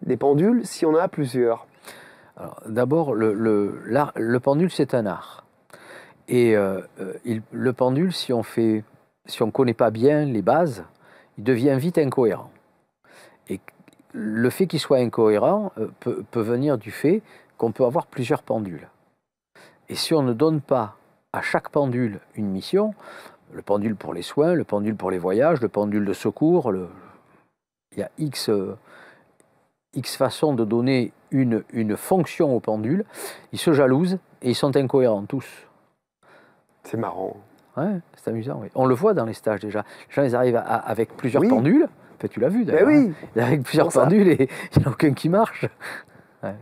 des pendules si on en a plusieurs? D'abord, le pendule, c'est un art. Et le pendule, si on ne connaît pas bien les bases, il devient vite incohérent. Et le fait qu'il soit incohérent peut venir du fait qu'on peut avoir plusieurs pendules. Et si on ne donne pas à chaque pendule une mission, le pendule pour les soins, le pendule pour les voyages, le pendule de secours, il y a X façons de donner une fonction au pendule, ils se jalousent et ils sont incohérents tous. C'est marrant. Ouais, c'est amusant. Oui. On le voit dans les stages déjà. Les gens, ils arrivent avec plusieurs pendules. En fait, tu l'as vu d'ailleurs. Oui. Avec plusieurs pendules et il n'y en a aucun qui marche. Ouais.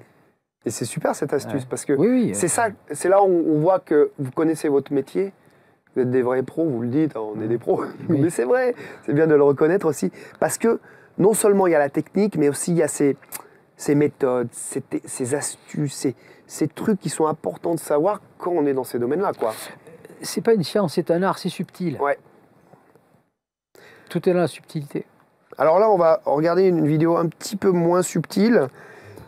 Et c'est super cette astuce parce que c'est ça, c'est là où on voit que vous connaissez votre métier. Vous êtes des vrais pros, vous le dites, on est des pros. Mais c'est vrai, c'est bien de le reconnaître aussi. Parce que non seulement il y a la technique, mais aussi il y a ces méthodes, ces astuces, ces trucs qui sont importants de savoir quand on est dans ces domaines-là, quoi. C'est pas une science, c'est un art, c'est subtil. Ouais. Tout est dans la subtilité. Alors là, on va regarder une vidéo un petit peu moins subtile.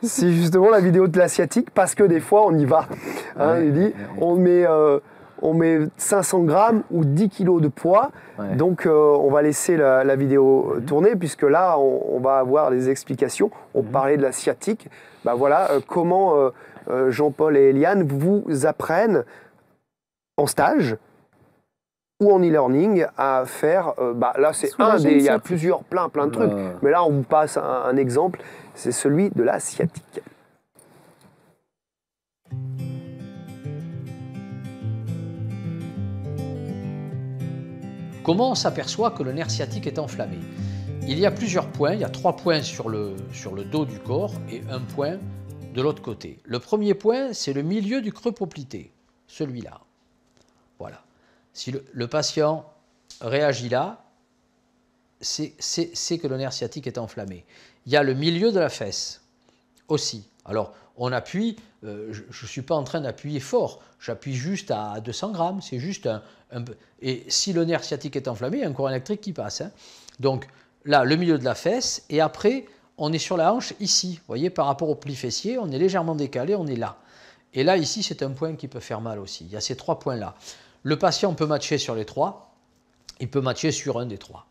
C'est justement la vidéo de l'asiatique, parce que des fois, on y va. On met 500 grammes ou 10 kilos de poids. Ouais. Donc, on va laisser la vidéo tourner, puisque là, on va avoir des explications. On parlait de la sciatique. Comment Jean-Paul et Eliane, vous apprennent en stage ou en e-learning à faire, là c'est il y a plein de trucs, mais là on vous passe un exemple, c'est celui de la sciatique. Comment on s'aperçoit que le nerf sciatique est enflammé? Il y a plusieurs points, il y a 3 points sur le dos du corps et un point de l'autre côté. Le premier point, c'est le milieu du creux poplité, celui-là. Voilà. Si le patient réagit là, c'est que le nerf sciatique est enflammé. Il y a le milieu de la fesse aussi. Alors, on appuie, je ne suis pas en train d'appuyer fort, j'appuie juste à 200 grammes, c'est juste un peu. Et si le nerf sciatique est enflammé, il y a un courant électrique qui passe. Hein. Donc là, le milieu de la fesse, et après, on est sur la hanche ici. Vous voyez, par rapport au pli fessier, on est légèrement décalé, on est là. Et là, ici, c'est un point qui peut faire mal aussi. Il y a ces 3 points-là. Le patient peut matcher sur les 3, il peut matcher sur un des 3.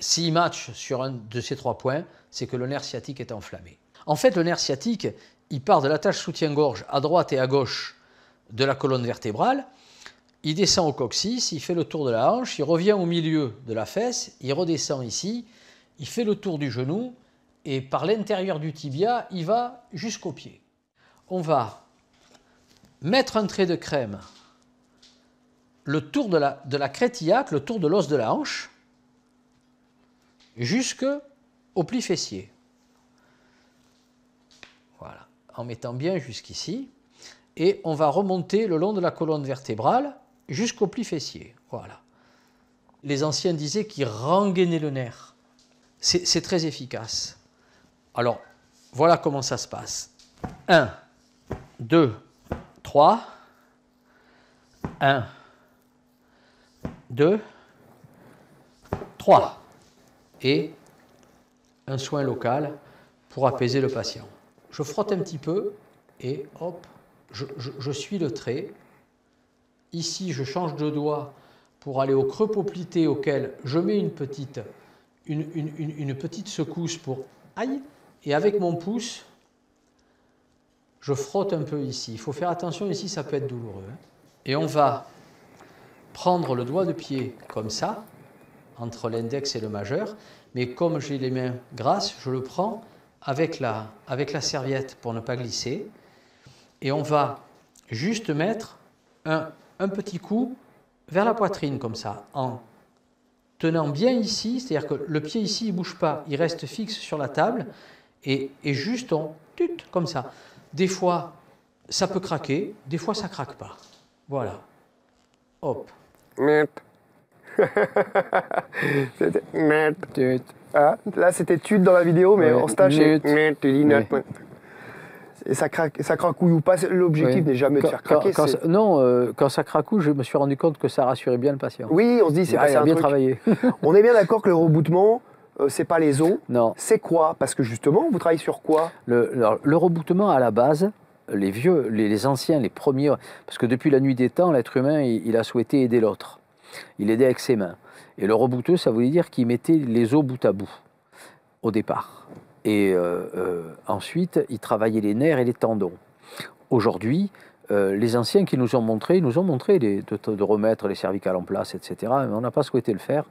S'il match sur un de ces 3 points, c'est que le nerf sciatique est enflammé. En fait, le nerf sciatique, il part de l'attache soutien-gorge à droite et à gauche de la colonne vertébrale, il descend au coccyx, il fait le tour de la hanche, il revient au milieu de la fesse, il redescend ici, il fait le tour du genou et par l'intérieur du tibia, il va jusqu'au pied. On va mettre un trait de crème le tour de la crête iliaque, le tour de l'os de la hanche, jusqu'au pli fessier. Voilà, en mettant bien jusqu'ici. Et on va remonter le long de la colonne vertébrale jusqu'au pli fessier. Voilà. Les anciens disaient qu'ils rengainaient le nerf. C'est très efficace. Alors, voilà comment ça se passe. 1, 2, 3. 1, 2, 3. Et un soin local pour apaiser le patient. Je frotte un petit peu et hop, je suis le trait. Ici, je change de doigt pour aller au creux poplité auquel je mets une petite secousse pour aïe. Et avec mon pouce, je frotte un peu ici. Il faut faire attention ici, ça peut être douloureux. Hein. Et on va prendre le doigt de pied comme ça, entre l'index et le majeur. Mais comme j'ai les mains grasses, je le prends avec la serviette pour ne pas glisser. Et on va juste mettre un petit coup vers la poitrine comme ça, en tenant bien ici, c'est-à-dire que le pied ici, il ne bouge pas, il reste fixe sur la table, et juste on tut, comme ça. Des fois, ça peut craquer, des fois, ça ne craque pas. Voilà. Hop. Là, c'était tut dans la vidéo, mais en stage, c'est et ça cracouille ou pas. L'objectif n'est jamais de faire craquer. Quand ça cracouille, je me suis rendu compte que ça rassurait bien le patient. Oui, on se dit, c'est pas bien travaillé. On est bien d'accord que le reboutement, c'est pas les os. Non. C'est quoi? Parce que justement, vous travaillez sur quoi? Le reboutement, à la base, les vieux, les anciens, les premiers, parce que depuis la nuit des temps, l'être humain, il a souhaité aider l'autre. Il aidait avec ses mains. Et le rebouteux, ça voulait dire qu'il mettait les os bout à bout, au départ. Et ensuite, il travaillait les nerfs et les tendons. Aujourd'hui, les anciens qui nous ont montré de remettre les cervicales en place, etc. Mais on n'a pas souhaité le faire.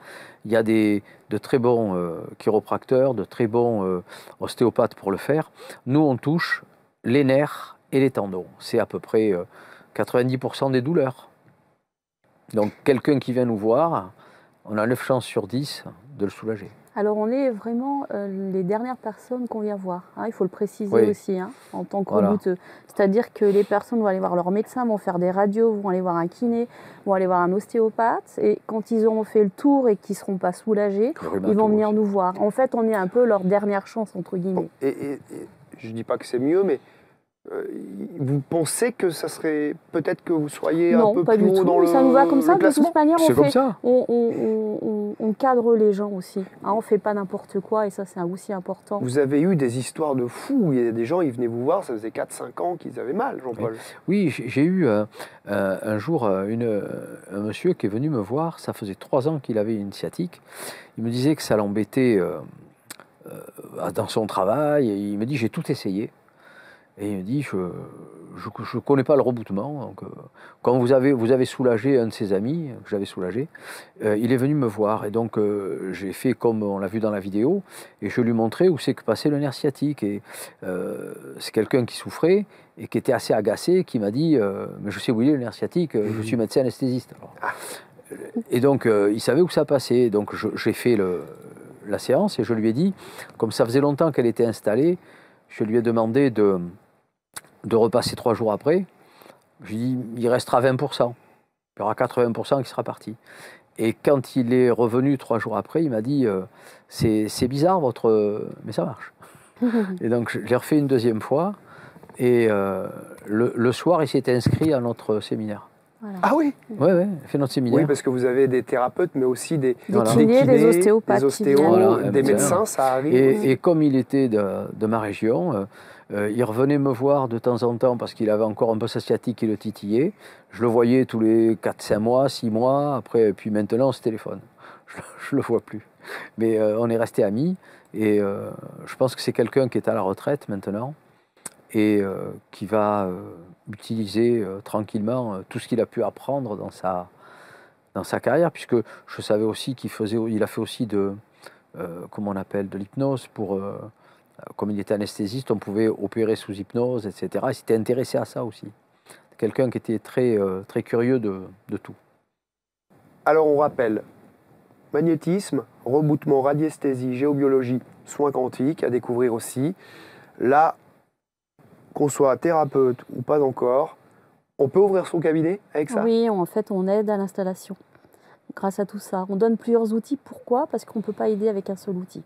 Il y a de très bons chiropracteurs, de très bons ostéopathes pour le faire. Nous, on touche les nerfs et les tendons. C'est à peu près 90% des douleurs. Donc, quelqu'un qui vient nous voir, on a 9 chances sur 10 de le soulager. Alors, on est vraiment les dernières personnes qu'on vient voir. Hein, il faut le préciser aussi, hein, en tant que rebouteux. C'est-à-dire que les personnes vont aller voir leur médecin, vont faire des radios, vont aller voir un kiné, vont aller voir un ostéopathe. Et quand ils auront fait le tour et qu'ils ne seront pas soulagés, ils vont venir nous voir. En fait, on est un peu leur dernière chance, entre guillemets. Et je ne dis pas que c'est mieux, mais vous pensez que ça serait peut-être que vous soyez un peu plus haut dans le ça nous va comme ça, de toute manière, on cadre les gens aussi. Hein, on ne fait pas n'importe quoi et ça, c'est aussi important. Vous avez eu des histoires de fous. Il y a des gens, ils venaient vous voir, ça faisait 4-5 ans qu'ils avaient mal, Jean-Paul. Oui, j'ai eu un jour un monsieur qui est venu me voir, ça faisait 3 ans qu'il avait une sciatique. Il me disait que ça l'embêtait dans son travail. Et il me dit, j'ai tout essayé. Et il me dit, je ne connais pas le reboutement. Donc, quand vous avez soulagé un de ses amis, que j'avais soulagé, il est venu me voir. Et donc, j'ai fait comme on l'a vu dans la vidéo, et je lui montrais où c'est que passait le nerf sciatique. Et c'est quelqu'un qui souffrait et qui était assez agacé, qui m'a dit, mais je sais où il est le nerf sciatique, je suis médecin anesthésiste. Alors, et donc, il savait où ça passait. Donc, j'ai fait la séance et je lui ai dit, comme ça faisait longtemps qu'elle était installée, je lui ai demandé de repasser 3 jours après. Je lui ai dit, il restera 20%. Il y aura 80% qui sera parti. Et quand il est revenu 3 jours après, il m'a dit, c'est bizarre mais ça marche. Et donc, je l'ai refait une deuxième fois. Et le soir, il s'est inscrit à notre séminaire. Voilà. Ah oui? Oui, il fait notre séminaire. Oui, parce que vous avez des thérapeutes, mais aussi des kinés, des ostéopathes, des médecins, ça arrive. Et comme il était de ma région, il revenait me voir de temps en temps parce qu'il avait encore un peu sa sciatique qui le titillait. Je le voyais tous les 4-5 mois, 6 mois, après, puis maintenant on se téléphone. Je ne le vois plus. Mais on est restés amis et je pense que c'est quelqu'un qui est à la retraite maintenant et qui va utiliser tranquillement tout ce qu'il a pu apprendre dans sa carrière, puisque je savais aussi qu'il a fait aussi comment on appelle, de l'hypnose pour... comme il était anesthésiste, on pouvait opérer sous hypnose, etc. Il s'était intéressé à ça aussi. Quelqu'un qui était très, très curieux de tout. Alors on rappelle, magnétisme, reboutement, radiesthésie, géobiologie, soins quantiques, à découvrir aussi. Là, qu'on soit thérapeute ou pas encore, on peut ouvrir son cabinet avec ça? Oui, en fait, on aide à l'installation grâce à tout ça. On donne plusieurs outils. Pourquoi? Parce qu'on ne peut pas aider avec un seul outil.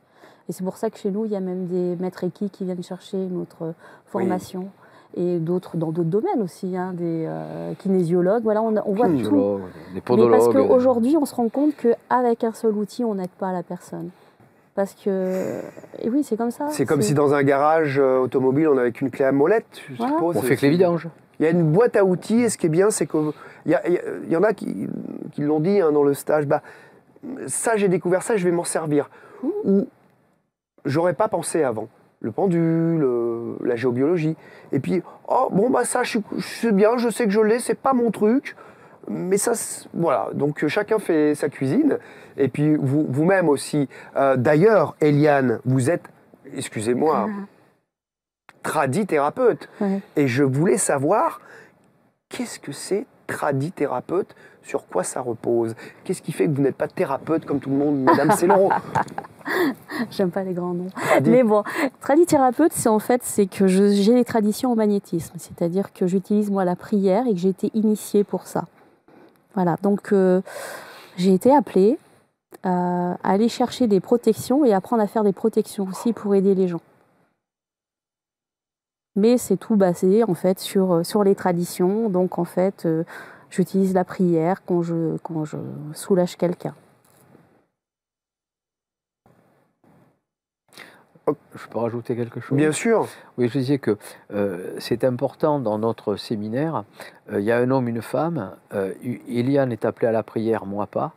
Et c'est pour ça que chez nous, il y a même des maîtres Reiki qui viennent chercher notre formation. Oui. Et d'autres dans d'autres domaines aussi, hein, des kinésiologues. Voilà, on voit tout. Des podologues. Mais parce qu'aujourd'hui, on se rend compte qu'avec un seul outil, on n'aide pas la personne. Parce que, et oui, c'est comme ça. C'est comme si dans un garage automobile, on avait qu'une clé à molette, je suppose. On fait que les vidanges. Il y a une boîte à outils, et ce qui est bien, c'est qu'il y en a qui l'ont dit dans le stage, ça, j'ai découvert ça, je vais m'en servir. Ou j'aurais pas pensé avant. Le pendule, la géobiologie. Et puis, ça, je sais bien, je sais que je l'ai, c'est pas mon truc. Mais ça, voilà, donc chacun fait sa cuisine. Et puis vous-même aussi. D'ailleurs, Eliane, vous êtes, excusez-moi, tradithérapeute. Et je voulais savoir, qu'est-ce que c'est tradithérapeute? Sur quoi ça repose? Qu'est-ce qui fait que vous n'êtes pas thérapeute comme tout le monde, Madame Céloron? J'aime pas les grands noms. Mais bon, tradithérapeute, c'est que j'ai les traditions en magnétisme. C'est-à-dire que j'utilise moi la prière et que j'ai été initiée pour ça. Voilà, donc j'ai été appelée à aller chercher des protections et apprendre à faire des protections aussi pour aider les gens. Mais c'est tout basé en fait sur les traditions. Donc en fait, j'utilise la prière quand je soulage quelqu'un. Je peux rajouter quelque chose? Bien sûr. Oui, je disais que c'est important dans notre séminaire. Il y a un homme, une femme. Eliane est appelée à la prière, moi pas.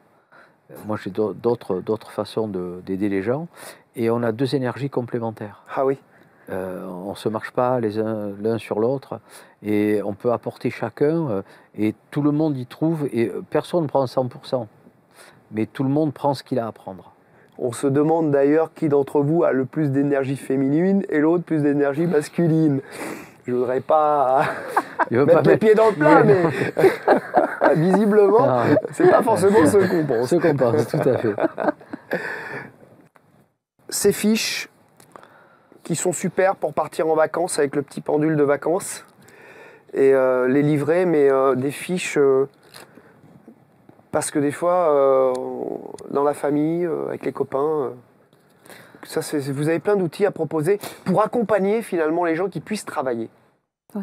Moi, j'ai d'autres façons d'aider les gens. Et on a 2 énergies complémentaires. Ah oui. On ne se marche pas l'un sur l'autre. Et on peut apporter chacun. Et tout le monde y trouve. Et personne ne prend 100%. Mais tout le monde prend ce qu'il a à prendre. On se demande d'ailleurs qui d'entre vous a le plus d'énergie féminine et l'autre plus d'énergie masculine. Je ne voudrais pas mettre les pieds dans le plat, mais visiblement, c'est pas forcément ce qu'on pense. Ce qu'on pense, tout à fait. Ces fiches qui sont super pour partir en vacances avec le petit pendule de vacances et les livrets, mais des fiches... Parce que des fois, dans la famille, avec les copains, vous avez plein d'outils à proposer pour accompagner finalement les gens qui puissent travailler. Ouais.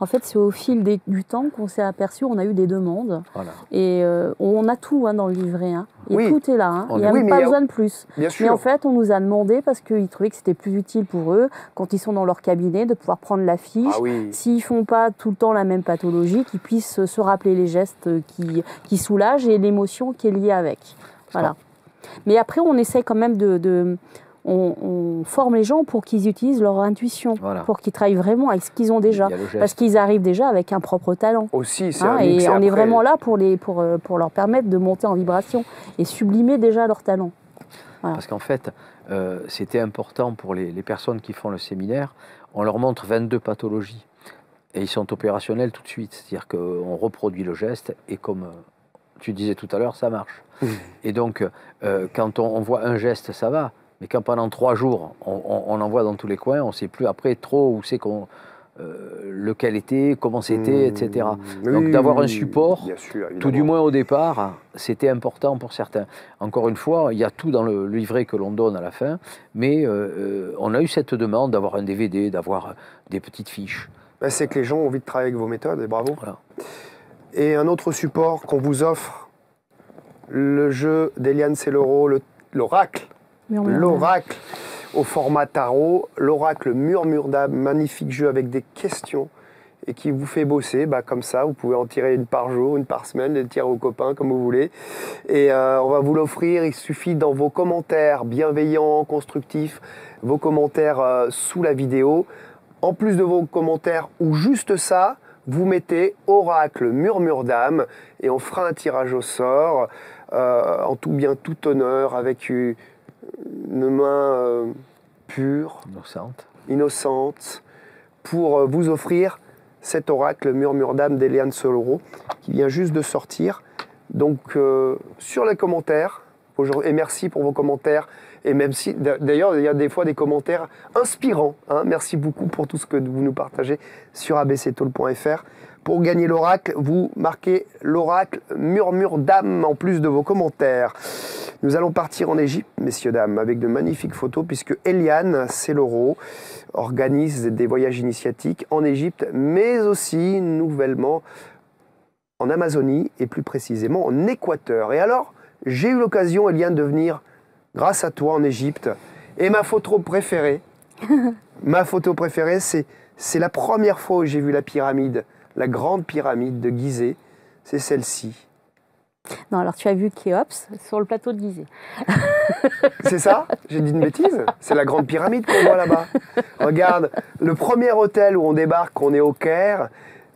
En fait, c'est au fil du temps qu'on s'est aperçu, on a eu des demandes. Voilà. Et on a tout dans le livret. Et oui. Tout est là. Il n'y a pas besoin de plus. Bien sûr. Mais en fait, on nous a demandé, parce qu'ils trouvaient que c'était plus utile pour eux, quand ils sont dans leur cabinet, de pouvoir prendre la fiche. S'ils ne font pas tout le temps la même pathologie, qu'ils puissent se rappeler les gestes qui soulagent et l'émotion qui est liée avec. Voilà. Mais après, on essaie quand même on forme les gens pour qu'ils utilisent leur intuition, Voilà. pour qu'ils travaillent vraiment avec ce qu'ils ont déjà. Il y a le geste. Parce qu'ils arrivent déjà avec un propre talent. Aussi, c'est Hein, un mix et on est après. vraiment là pour leur permettre de monter en vibration et sublimer déjà leur talent. Voilà. Parce qu'en fait, c'était important pour les personnes qui font le séminaire. On leur montre 22 pathologies et ils sont opérationnels tout de suite. C'est-à-dire qu'on reproduit le geste et comme tu disais tout à l'heure, ça marche. Et donc, quand on voit un geste, ça va. Mais quand pendant 3 jours, on en voit dans tous les coins, on ne sait plus après trop où c'est lequel était, comment c'était, etc. Donc d'avoir un support, bien sûr, tout du moins au départ, c'était important pour certains. Encore une fois, il y a tout dans le livret que l'on donne à la fin, mais on a eu cette demande d'avoir un DVD, d'avoir des petites fiches. Ben, c'est que les gens ont envie de travailler avec vos méthodes, et bravo. Voilà. Et un autre support qu'on vous offre, le jeu d'Eliane Sellero, l'oracle. L'oracle au format tarot, l'oracle Murmure d'âme, magnifique jeu avec des questions et qui vous fait bosser, comme ça, vous pouvez en tirer une par jour, une par semaine, les tirer aux copains comme vous voulez. Et on va vous l'offrir, il suffit dans vos commentaires bienveillants, constructifs, vos commentaires sous la vidéo, en plus de vos commentaires ou juste ça, vous mettez oracle Murmure d'âme et on fera un tirage au sort en tout bien, tout honneur, avec une main pure, innocente, pour vous offrir cet oracle Murmure d'âme d'Eliane Sellero qui vient juste de sortir. Donc sur les commentaires, et merci pour vos commentaires, et même si d'ailleurs il y a des fois des commentaires inspirants, hein, merci beaucoup pour tout ce que vous nous partagez sur abctall.fr. Pour gagner l'oracle, vous marquez l'oracle Murmure d'âme en plus de vos commentaires. Nous allons partir en Égypte, messieurs, dames, avec de magnifiques photos, puisque Eliane Sellero organise des voyages initiatiques en Égypte, mais aussi nouvellement en Amazonie, et plus précisément en Équateur. Et alors, j'ai eu l'occasion, Eliane, de venir, grâce à toi, en Égypte. Et ma photo préférée, c'est la première fois où j'ai vu la pyramide, la grande pyramide de Gizeh, c'est celle-ci. Non, alors tu as vu Khéops sur le plateau de Gizeh. C'est ça? J'ai dit une bêtise? C'est la grande pyramide qu'on voit là-bas. Regarde, le premier hôtel où on débarque, on est au Caire.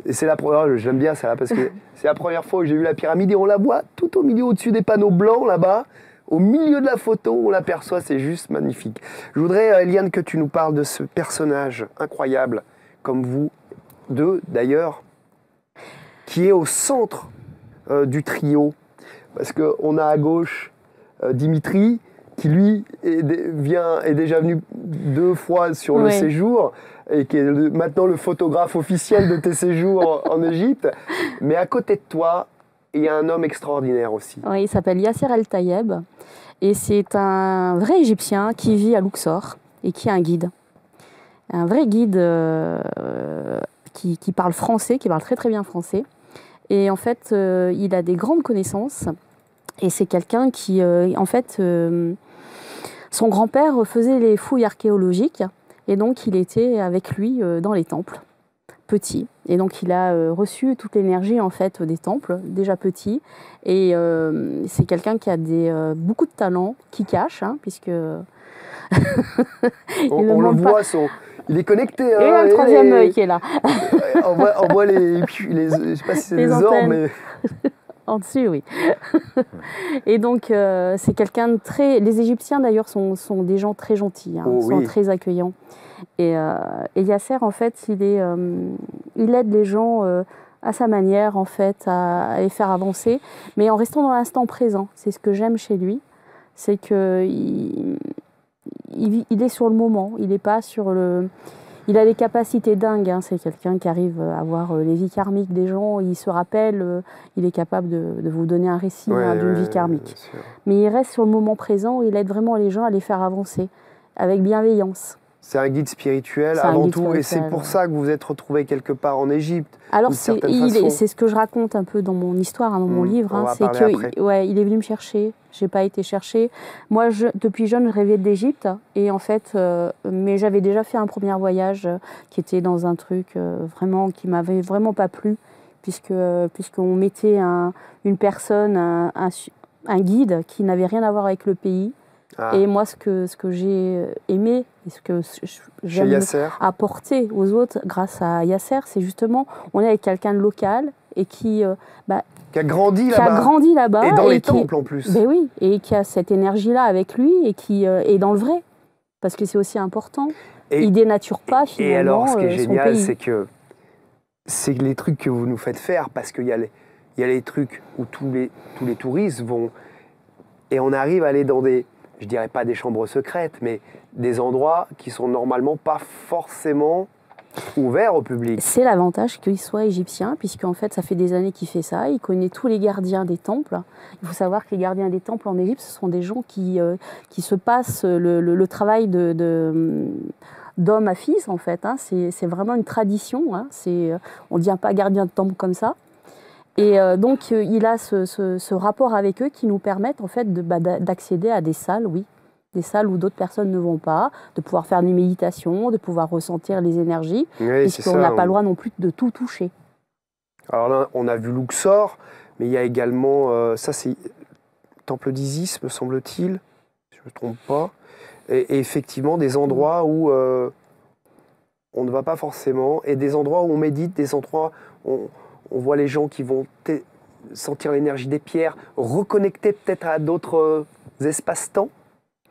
Et c'est la première, j'aime bien ça, parce que c'est la première fois où j'ai vu la pyramide et on la voit tout au milieu, au-dessus des panneaux blancs là-bas. Au milieu de la photo, on l'aperçoit, c'est juste magnifique. Je voudrais, Eliane, que tu nous parles de ce personnage incroyable, comme vous deux d'ailleurs, qui est au centre du trio. Parce qu'on a à gauche Dimitri, qui lui est déjà venu 2 fois sur le séjour, et qui est maintenant le photographe officiel de tes séjours en Égypte. Mais à côté de toi, il y a un homme extraordinaire aussi. Oui, il s'appelle Yasser El-Tayeb, et c'est un vrai Égyptien qui vit à Luxor et qui est un guide. Un vrai guide qui parle français, qui parle très très bien français. Et en fait, il a des grandes connaissances. Et c'est quelqu'un qui, son grand-père faisait les fouilles archéologiques. Et donc, il était avec lui dans les temples, petit. Et donc, il a reçu toute l'énergie, en fait, des temples, déjà petit. Et c'est quelqu'un qui a beaucoup de talent, qui cache, hein, puisque... on le voit, il est connecté. Hein, il y a le troisième œil qui est là. on voit je sais pas si c'est des orbes, mais... En dessus, oui. Et donc, c'est quelqu'un de très... Les Égyptiens, d'ailleurs, sont des gens très gentils, hein, sont très accueillants. Et Yasser, en fait, il aide les gens à sa manière, en fait, à les faire avancer, mais en restant dans l'instant présent. C'est ce que j'aime chez lui, c'est qu'il est sur le moment, il n'est pas sur le... Il a des capacités dingues, hein. C'est quelqu'un qui arrive à voir les vies karmiques des gens, il se rappelle, il est capable de vous donner un récit d'une vie karmique. Mais il reste sur le moment présent, il aide vraiment les gens à les faire avancer, avec bienveillance. C'est un guide spirituel avant tout, et c'est pour ça que vous vous êtes retrouvé quelque part en Égypte. Alors c'est ce que je raconte un peu dans mon histoire, hein, dans mon livre, hein, c'est qu'il est venu me chercher, j'ai pas été chercher. Moi, depuis jeune, je rêvais d'Égypte, et en fait, mais j'avais déjà fait un premier voyage qui était dans un truc vraiment qui m'avait vraiment pas plu, puisqu'on mettait une personne, un guide qui n'avait rien à voir avec le pays. Et moi, ce que j'ai aimé et ce que j'aime apporter aux autres grâce à Yasser, c'est justement, on est avec quelqu'un de local et qui a grandi là-bas. Et dans les temples en plus. Ben oui, et qui a cette énergie-là avec lui et qui est dans le vrai. Parce que c'est aussi important. Il dénature pas finalement. Et alors, ce qui est son génial, pays. c'est les trucs que vous nous faites faire, parce qu'il y a les trucs où tous les touristes vont, et on arrive à aller dans des, je dirais pas des chambres secrètes, mais des endroits qui sont normalement pas forcément ouverts au public. C'est l'avantage qu'il soit égyptien, puisqu'en fait, ça fait des années qu'il fait ça. Il connaît tous les gardiens des temples. Il faut savoir que les gardiens des temples en Égypte, ce sont des gens qui se passent le travail d'homme à fils, en fait. Hein. C'est vraiment une tradition. Hein. On ne devient pas gardien de temple comme ça. Et donc, il a ce rapport avec eux qui nous permettent, en fait, d'accéder à des salles, oui. Des salles où d'autres personnes ne vont pas, de pouvoir faire des méditations, de pouvoir ressentir les énergies, puisqu'on n'a pas le droit non plus de tout toucher. Alors là, on a vu Luxor, mais il y a également, ça c'est Temple d'Isis, me semble-t-il, si je ne me trompe pas, et effectivement des endroits où on ne va pas forcément, et des endroits où on médite, des endroits où on voit les gens qui vont sentir l'énergie des pierres, reconnecter peut-être à d'autres espaces-temps,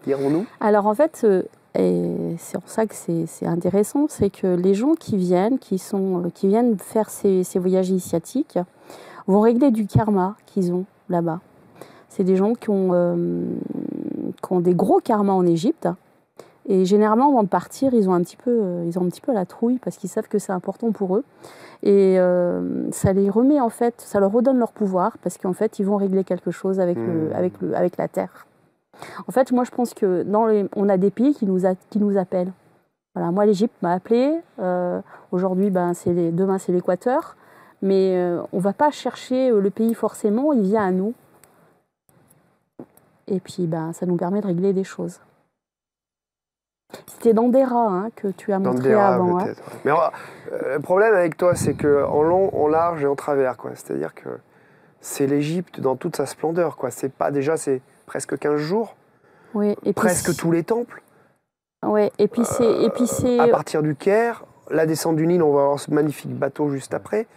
dirons-nous. Alors en fait, et c'est pour ça que c'est intéressant, c'est que les gens qui viennent faire ces voyages initiatiques vont régler du karma qu'ils ont là-bas. C'est des gens qui ont des gros karmas en Égypte. Et généralement, avant de partir, ils ont un petit peu la trouille parce qu'ils savent que c'est important pour eux. Et ça les remet, en fait, ça leur redonne leur pouvoir parce qu'en fait, ils vont régler quelque chose avec la terre. En fait, moi, je pense que on a des pays qui nous appellent. Voilà, moi, l'Égypte m'a appelé. Aujourd'hui, demain, c'est l'Équateur. Mais on ne va pas chercher le pays forcément, il vient à nous. Et puis, ça nous permet de régler des choses. C'était Dandera que tu as montré avant. Hein. Mais le problème avec toi, c'est qu'en long, en large et en travers. C'est-à-dire que c'est l'Égypte dans toute sa splendeur. C'est presque 15 jours. Oui, et presque tous les temples. Oui, et puis c'est... À partir du Caire, la descente du Nil, on va avoir ce magnifique bateau juste après.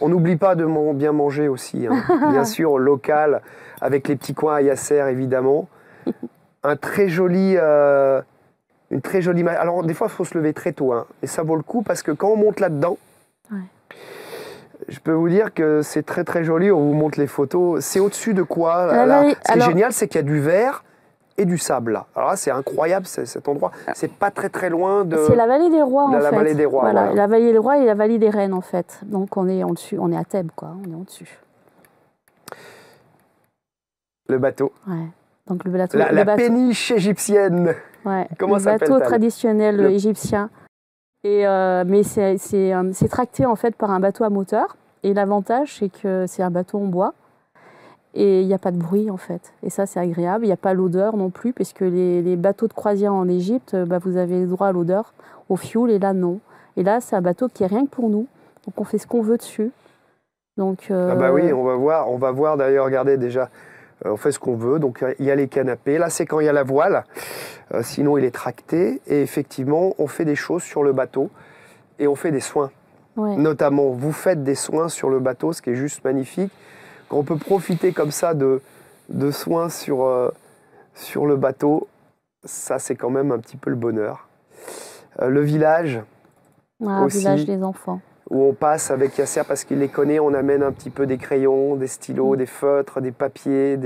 On n'oublie pas de bien manger aussi. Hein. Bien sûr, local, avec les petits coins à Yasser, évidemment. Une très jolie... Alors, des fois, il faut se lever très tôt. Hein, et ça vaut le coup, parce que quand on monte là-dedans, je peux vous dire que c'est très, très joli. On vous montre les photos. C'est au-dessus de quoi génial, c'est qu'il y a du verre et du sable, là. Alors là, c'est incroyable, cet endroit. C'est pas très, très loin de... C'est la vallée des rois, en fait. La vallée des rois, voilà. La vallée des rois et la vallée des reines, en fait. Donc, on est en dessus. On est à Thèbes, quoi. On est en dessus. Le bateau. Ouais. Donc, le bateau. La péniche égyptienne. Ouais. Comment ça s'appelle? Le bateau traditionnel égyptien. Mais c'est tracté, en fait, par un bateau à moteur. Et l'avantage, c'est que c'est un bateau en bois. Et il n'y a pas de bruit, en fait. Et ça, c'est agréable. Il n'y a pas l'odeur non plus, parce que les bateaux de croisière en Égypte, vous avez le droit à l'odeur, au fioul, et là, non. Et là, c'est un bateau qui est rien que pour nous. Donc, on fait ce qu'on veut dessus. Donc, oui, on va voir d'ailleurs, regardez déjà, on fait ce qu'on veut. Donc, il y a les canapés. Là, c'est quand il y a la voile. Sinon, il est tracté. Et effectivement, on fait des choses sur le bateau. Et on fait des soins. Ouais. Notamment, vous faites des soins sur le bateau, ce qui est juste magnifique. Quand on peut profiter comme ça de soins sur le bateau, ça c'est quand même un petit peu le bonheur. Le village aussi, le village des enfants. Où on passe avec Yasser parce qu'il les connaît, on amène un petit peu des crayons, des stylos, des feutres, des papiers,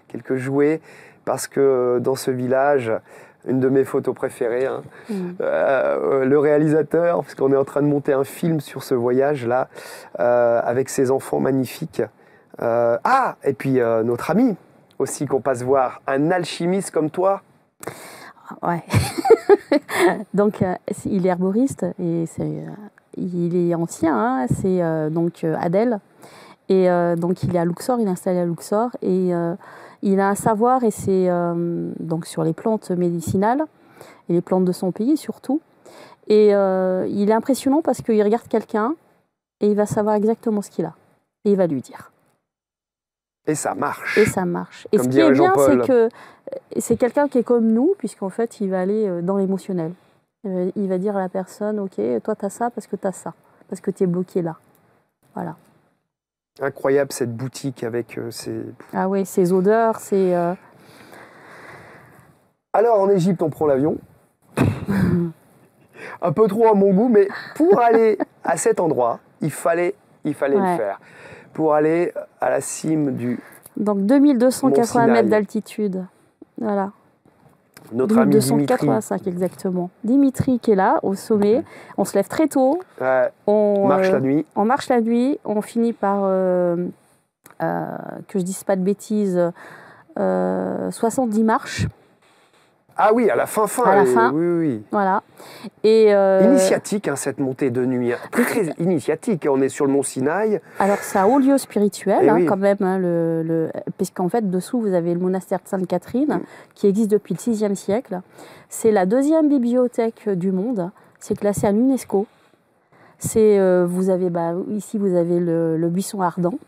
quelques jouets, parce que dans ce village... Une de mes photos préférées, le réalisateur, parce qu'on est en train de monter un film sur ce voyage-là, avec ses enfants magnifiques. Et puis notre ami aussi qu'on passe voir, un alchimiste comme toi. Ouais. Donc il est herboriste et il est ancien, c'est donc Adèle. Et donc il est à Luxor, il est installé à Luxor et il a un savoir et c'est donc sur les plantes médicinales et les plantes de son pays surtout. Et il est impressionnant parce qu'il regarde quelqu'un et il va savoir exactement ce qu'il a et il va lui dire. Et ça marche. Et ça marche. Et Comme ce qui est bien, c'est Jean-Paul. que c'est quelqu'un qui est comme nous, puisqu'en fait, il va aller dans l'émotionnel. Il va dire à la personne, ok, toi, tu as ça parce que tu as ça, parce que tu es bloqué là. Voilà. Incroyable cette boutique avec ces... Ah oui, ces odeurs, c'est... Alors en Égypte, on prend l'avion. Un peu trop à mon goût, mais pour aller à cet endroit, il fallait le faire. Pour aller à la cime du... Donc 2280 Mont mètres Sinaï. d'altitude. Voilà. Notre ami Dimitri. 2285 exactement. Dimitri qui est là, au sommet. On se lève très tôt. On marche la nuit. On marche la nuit. On finit par, que je dise pas de bêtises, 70 marches. Ah oui, à la fin. À la fin. Oui. Voilà. Et initiatique, cette montée de nuit. Très initiatique. On est sur le mont Sinaï. Alors, c'est un haut lieu spirituel, oui. quand même, puisqu'en fait, dessous, vous avez le monastère de Sainte-Catherine, qui existe depuis le VIe siècle. C'est la deuxième bibliothèque du monde. C'est classé à l'UNESCO. Vous avez, ici, vous avez le buisson ardent.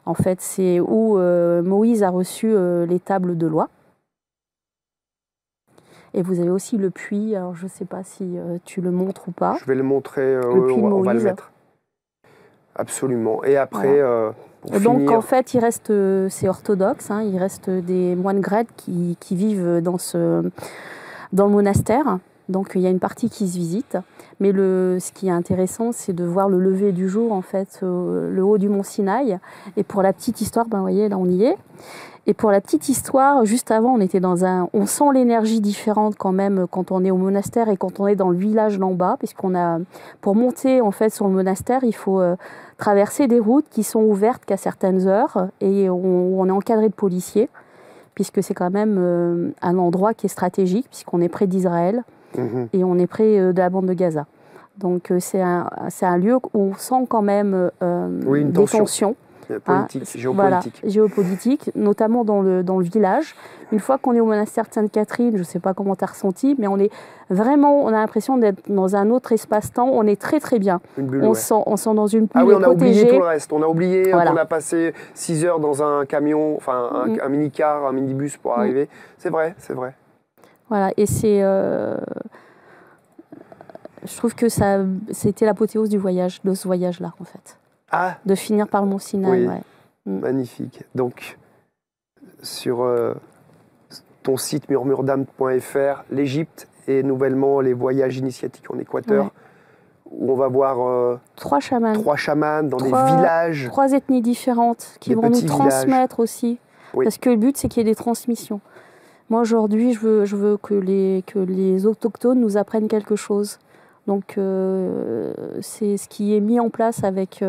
En fait, c'est où Moïse a reçu les tables de loi. Et vous avez aussi le puits, alors je ne sais pas si tu le montres ou pas. Je vais le montrer, on va le mettre. Absolument. Et après, pour donc finir... en fait, il reste, c'est orthodoxe, il reste des moines grecs qui vivent dans le monastère. Donc il y a une partie qui se visite. Mais ce qui est intéressant, c'est de voir le lever du jour, en fait, le haut du mont Sinaï. Et pour la petite histoire, vous voyez, là on y est. Et pour la petite histoire, juste avant, on sent l'énergie différente quand même quand on est au monastère et quand on est dans le village d'en bas, pour monter en fait sur le monastère, il faut traverser des routes qui sont ouvertes qu'à certaines heures et on est encadré de policiers, puisque c'est quand même un endroit qui est stratégique, puisqu'on est près d'Israël et on est près de la bande de Gaza. Donc c'est un lieu où on sent quand même des tensions. Géopolitique, notamment dans le village. Une fois qu'on est au monastère de Sainte-Catherine, je ne sais pas comment tu as ressenti, mais on a l'impression d'être dans un autre espace-temps. On est très très bien. On sent dans une bulle on a protégée. oublié tout le reste. On a oublié qu'on a passé 6 heures dans un camion, un mini-car, un minibus pour arriver. C'est vrai. Voilà, et c'est... je trouve que c'était l'apothéose de ce voyage-là, en fait. De finir par le mont Sinaï. Oui. Magnifique. Donc, sur ton site murmuredame.fr, l'Égypte et nouvellement les voyages initiatiques en Équateur, où on va voir 3 chamans dans des villages. 3 ethnies différentes qui vont nous transmettre aussi. Oui. Parce que le but, c'est qu'il y ait des transmissions. Moi, aujourd'hui, je veux que les autochtones nous apprennent quelque chose. Donc, c'est ce qui est mis en place avec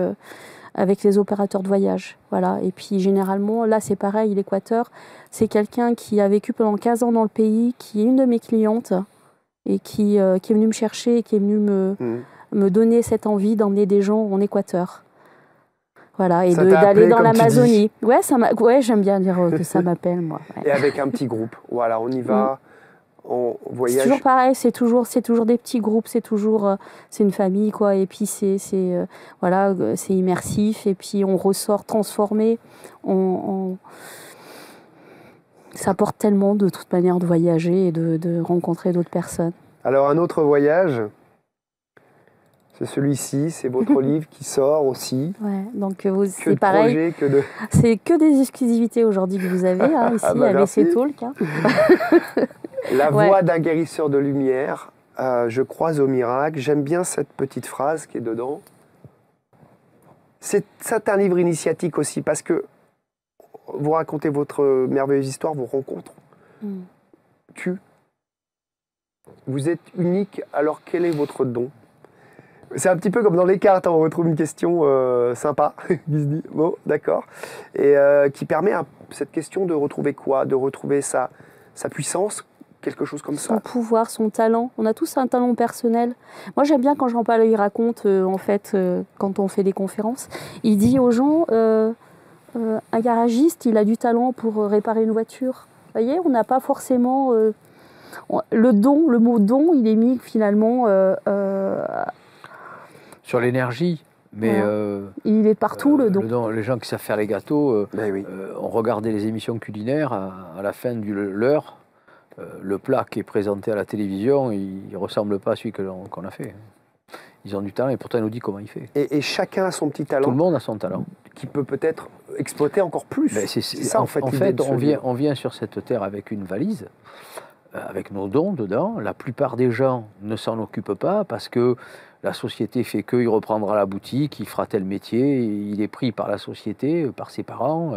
les opérateurs de voyage. Voilà. Et puis, généralement, là, c'est pareil, l'Équateur, c'est quelqu'un qui a vécu pendant 15 ans dans le pays, qui est une de mes clientes et qui est venue me chercher et qui est venue me donner cette envie d'emmener des gens en Équateur. Voilà, et d'aller dans l'Amazonie. Ouais, j'aime bien dire que ça m'appelle, moi. Ouais. Et avec un petit groupe. Voilà, on y va. On voyage. C'est toujours pareil, c'est toujours des petits groupes, c'est une famille, quoi. Et puis c'est immersif, et puis on ressort transformé. Ça apporte tellement de toute manière de voyager et de rencontrer d'autres personnes. Alors un autre voyage, c'est celui-ci, c'est votre livre qui sort aussi. Ouais, donc c'est pareil. C'est que des exclusivités aujourd'hui que vous avez ici avec ces talks. La voix d'un guérisseur de lumière, je crois au miracle. J'aime bien cette petite phrase qui est dedans. C'est un livre initiatique aussi, parce que vous racontez votre merveilleuse histoire, vos rencontres. Vous êtes unique, alors quel est votre don? C'est un petit peu comme dans les cartes, on retrouve une question sympa, qui se dit, bon, d'accord, et qui permet cette question de retrouver quoi? De retrouver sa puissance, quelque chose comme ça. Son pouvoir, son talent. On a tous un talent personnel. Moi, j'aime bien quand Jean-Paul il raconte, quand on fait des conférences, il dit aux gens, un garagiste, il a du talent pour réparer une voiture. Vous voyez, on n'a pas forcément... le mot don, il est mis finalement... Sur l'énergie. Mais il est partout, le don. Les gens qui savent faire les gâteaux, on regardait les émissions culinaires, à la fin de l'heure, le plat qui est présenté à la télévision, il ne ressemble pas à celui qu'on a fait. Ils ont du talent et pourtant ils nous disent comment il fait. Et chacun a son petit talent. Tout le monde a son talent. Qui peut peut-être exploiter encore plus. C'est ça en fait. On vient sur cette terre avec une valise, avec nos dons dedans. La plupart des gens ne s'en occupent pas parce que la société fait qu'il reprendra la boutique, il fera tel métier, il est pris par la société, par ses parents,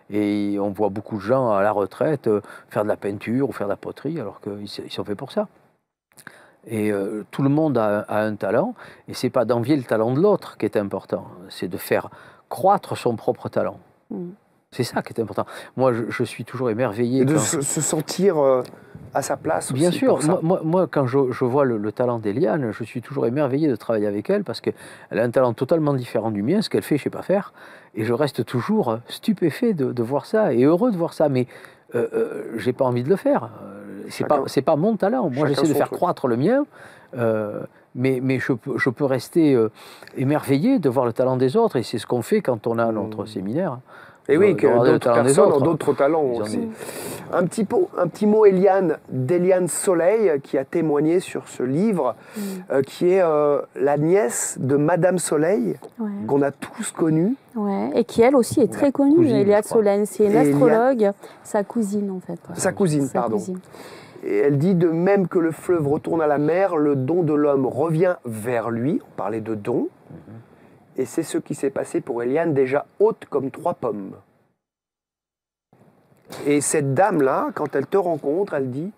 et on voit beaucoup de gens à la retraite faire de la peinture ou faire de la poterie, alors qu'ils sont faits pour ça. Et tout le monde a un talent, et c'est pas d'envier le talent de l'autre qui est important, c'est de faire croître son propre talent. C'est ça qui est important. Moi, je suis toujours émerveillé. Et de se sentir à sa place aussi. Bien sûr. Moi, quand je vois le talent d'Eliane, je suis toujours émerveillé de travailler avec elle parce qu'elle a un talent totalement différent du mien. Ce qu'elle fait, je ne sais pas faire. Et je reste toujours stupéfait de voir ça et heureux de voir ça. Mais je n'ai pas envie de le faire. C'est pas mon talent. Moi, j'essaie de faire croître le mien. Mais je peux rester émerveillé de voir le talent des autres. Et c'est ce qu'on fait quand on a notre séminaire. Et oui, que d'autres personnes ont d'autres talents aussi. Un petit mot, Eliane, d'Eliane Soleil, qui a témoigné sur ce livre, qui est la nièce de Madame Soleil, qu'on a tous connue. Ouais, et qui, elle aussi, est très connue, Eliane Soleil. C'est une astrologue, sa cousine, en fait. Sa cousine, pardon. Et elle dit, de même que le fleuve retourne à la mer, le don de l'homme revient vers lui. On parlait de don. Et c'est ce qui s'est passé pour Eliane, déjà haute comme 3 pommes. Et cette dame-là, quand elle te rencontre, elle dit,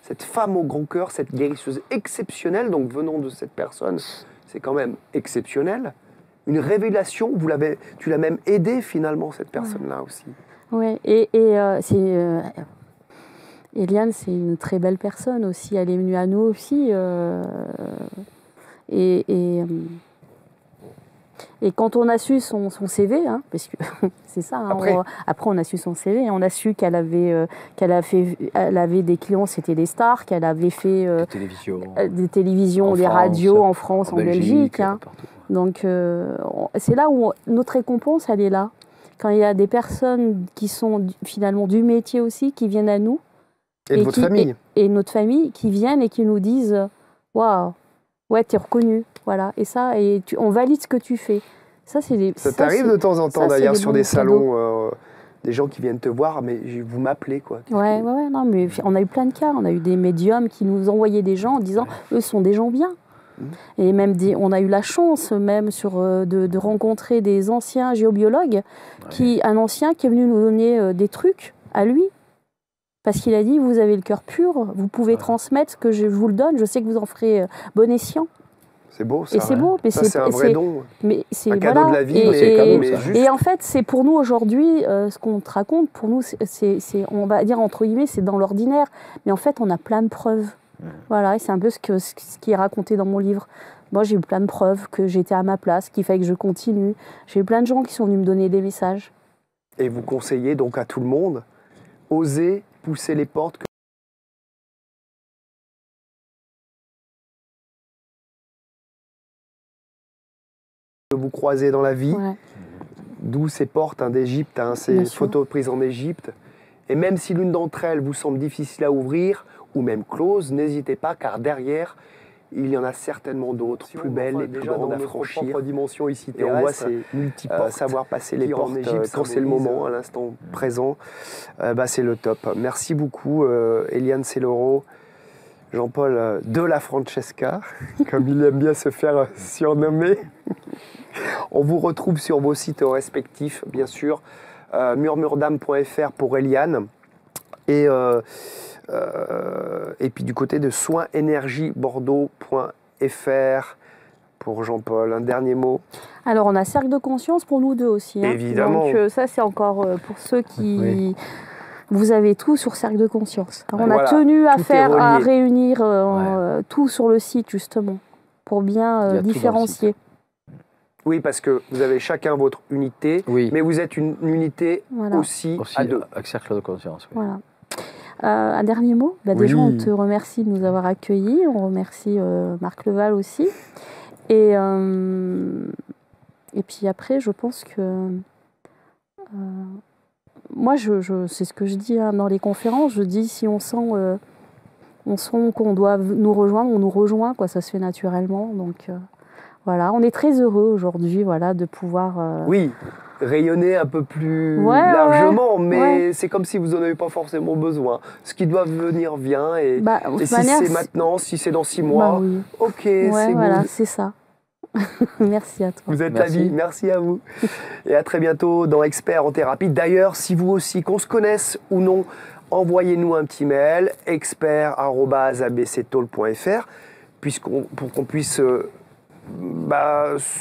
cette femme au grand cœur, cette guérisseuse exceptionnelle, donc venant de cette personne, c'est quand même exceptionnel. Une révélation, tu l'as même aidée finalement, cette personne-là aussi. Oui, Eliane, c'est une très belle personne aussi. Elle est venue à nous aussi. Et quand on a su son CV, parce que c'est ça, après on a su son CV, on a su qu'elle avait des clients, c'était des stars, qu'elle avait fait des télévisions, des radios en France, en Belgique. Donc c'est là où notre récompense, elle est là. Quand il y a des personnes qui sont finalement du métier aussi, qui viennent à nous. Et votre famille. Et notre famille, qui viennent et qui nous disent « Waouh, ouais, t'es reconnu. » Voilà, et ça, on valide ce que tu fais. Ça t'arrive de temps en temps d'ailleurs sur des salons, des gens qui viennent te voir, mais vous m'appelez quoi. Ouais, non, mais on a eu plein de cas. On a eu des médiums qui nous envoyaient des gens en disant, eux sont des gens bien. Et même on a eu la chance même de rencontrer des anciens géobiologues, un ancien qui est venu nous donner des trucs à lui. Parce qu'il a dit, vous avez le cœur pur, vous pouvez transmettre ce que je vous le donne, je sais que vous en ferez bon escient. C'est beau, ça. Et c'est beau, mais c'est un vrai don. Mais c'est un cadeau de la vie, et en fait, c'est pour nous aujourd'hui, ce qu'on te raconte, pour nous, c'est, on va dire entre guillemets, c'est dans l'ordinaire. Mais en fait, on a plein de preuves. Voilà, et c'est un peu ce qui est raconté dans mon livre. Moi, j'ai eu plein de preuves que j'étais à ma place, qu'il fallait que je continue. J'ai eu plein de gens qui sont venus me donner des messages. Et vous conseillez donc à tout le monde, osez pousser les portes. Que vous croisez dans la vie, d'où ces portes d'Égypte, ces photos prises en Égypte. Et même si l'une d'entre elles vous semble difficile à ouvrir, ou même close, n'hésitez pas, car derrière, il y en a certainement d'autres, plus belles et plus grandes à franchir. Propre dimension ici terrestre, et on voit ces multiportes, savoir passer les portes en Égypte quand c'est le moment, à l'instant présent, c'est le top. Merci beaucoup, Eliane Sellero, Jean-Paul de la Francesca, comme il aime bien se faire surnommer. On vous retrouve sur vos sites respectifs, bien sûr, murmuredame.fr pour Eliane, et puis du côté de soinsenergiebordeaux.fr pour Jean-Paul. Un dernier mot. Alors, on a Cercle de Conscience pour nous deux aussi. Évidemment. Donc ça, c'est encore pour ceux qui... Oui. Vous avez tout sur Cercle de Conscience. Alors, on a tenu à réunir tout sur le site, justement, pour bien différencier. Oui, parce que vous avez chacun votre unité, mais vous êtes une unité aussi à deux. Avec Cercle de Conscience. Voilà. Un dernier mot. Déjà, on te remercie de nous avoir accueillis. On remercie Marc Leval aussi. Et Et puis après, je pense que... moi, c'est ce que je dis dans les conférences. Je dis, si on sent qu'on doit nous rejoindre, on nous rejoint, quoi, ça se fait naturellement. Donc voilà, on est très heureux aujourd'hui, voilà, de pouvoir... Oui, rayonner un peu plus largement, mais c'est comme si vous n'en avez pas forcément besoin. Ce qui doit venir vient, et si c'est maintenant, si c'est dans 6 mois, ok, c'est voilà, good. c'est ça. Merci à toi. Vous êtes la vie, merci à vous. Et à très bientôt dans Experts en thérapie. D'ailleurs, si vous aussi, qu'on se connaisse ou non, envoyez-nous un petit mail, expert@abctalk.fr, pour qu'on puisse se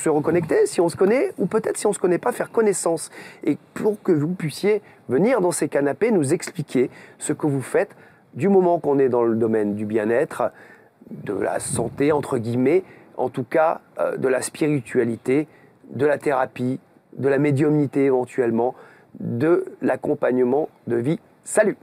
reconnecter si on se connaît, ou peut-être si on ne se connaît pas, faire connaissance. Et pour que vous puissiez venir dans ces canapés, nous expliquer ce que vous faites du moment qu'on est dans le domaine du bien-être, de la santé, entre guillemets, en tout cas de la spiritualité, de la thérapie, de la médiumnité éventuellement, de l'accompagnement de vie. Salut!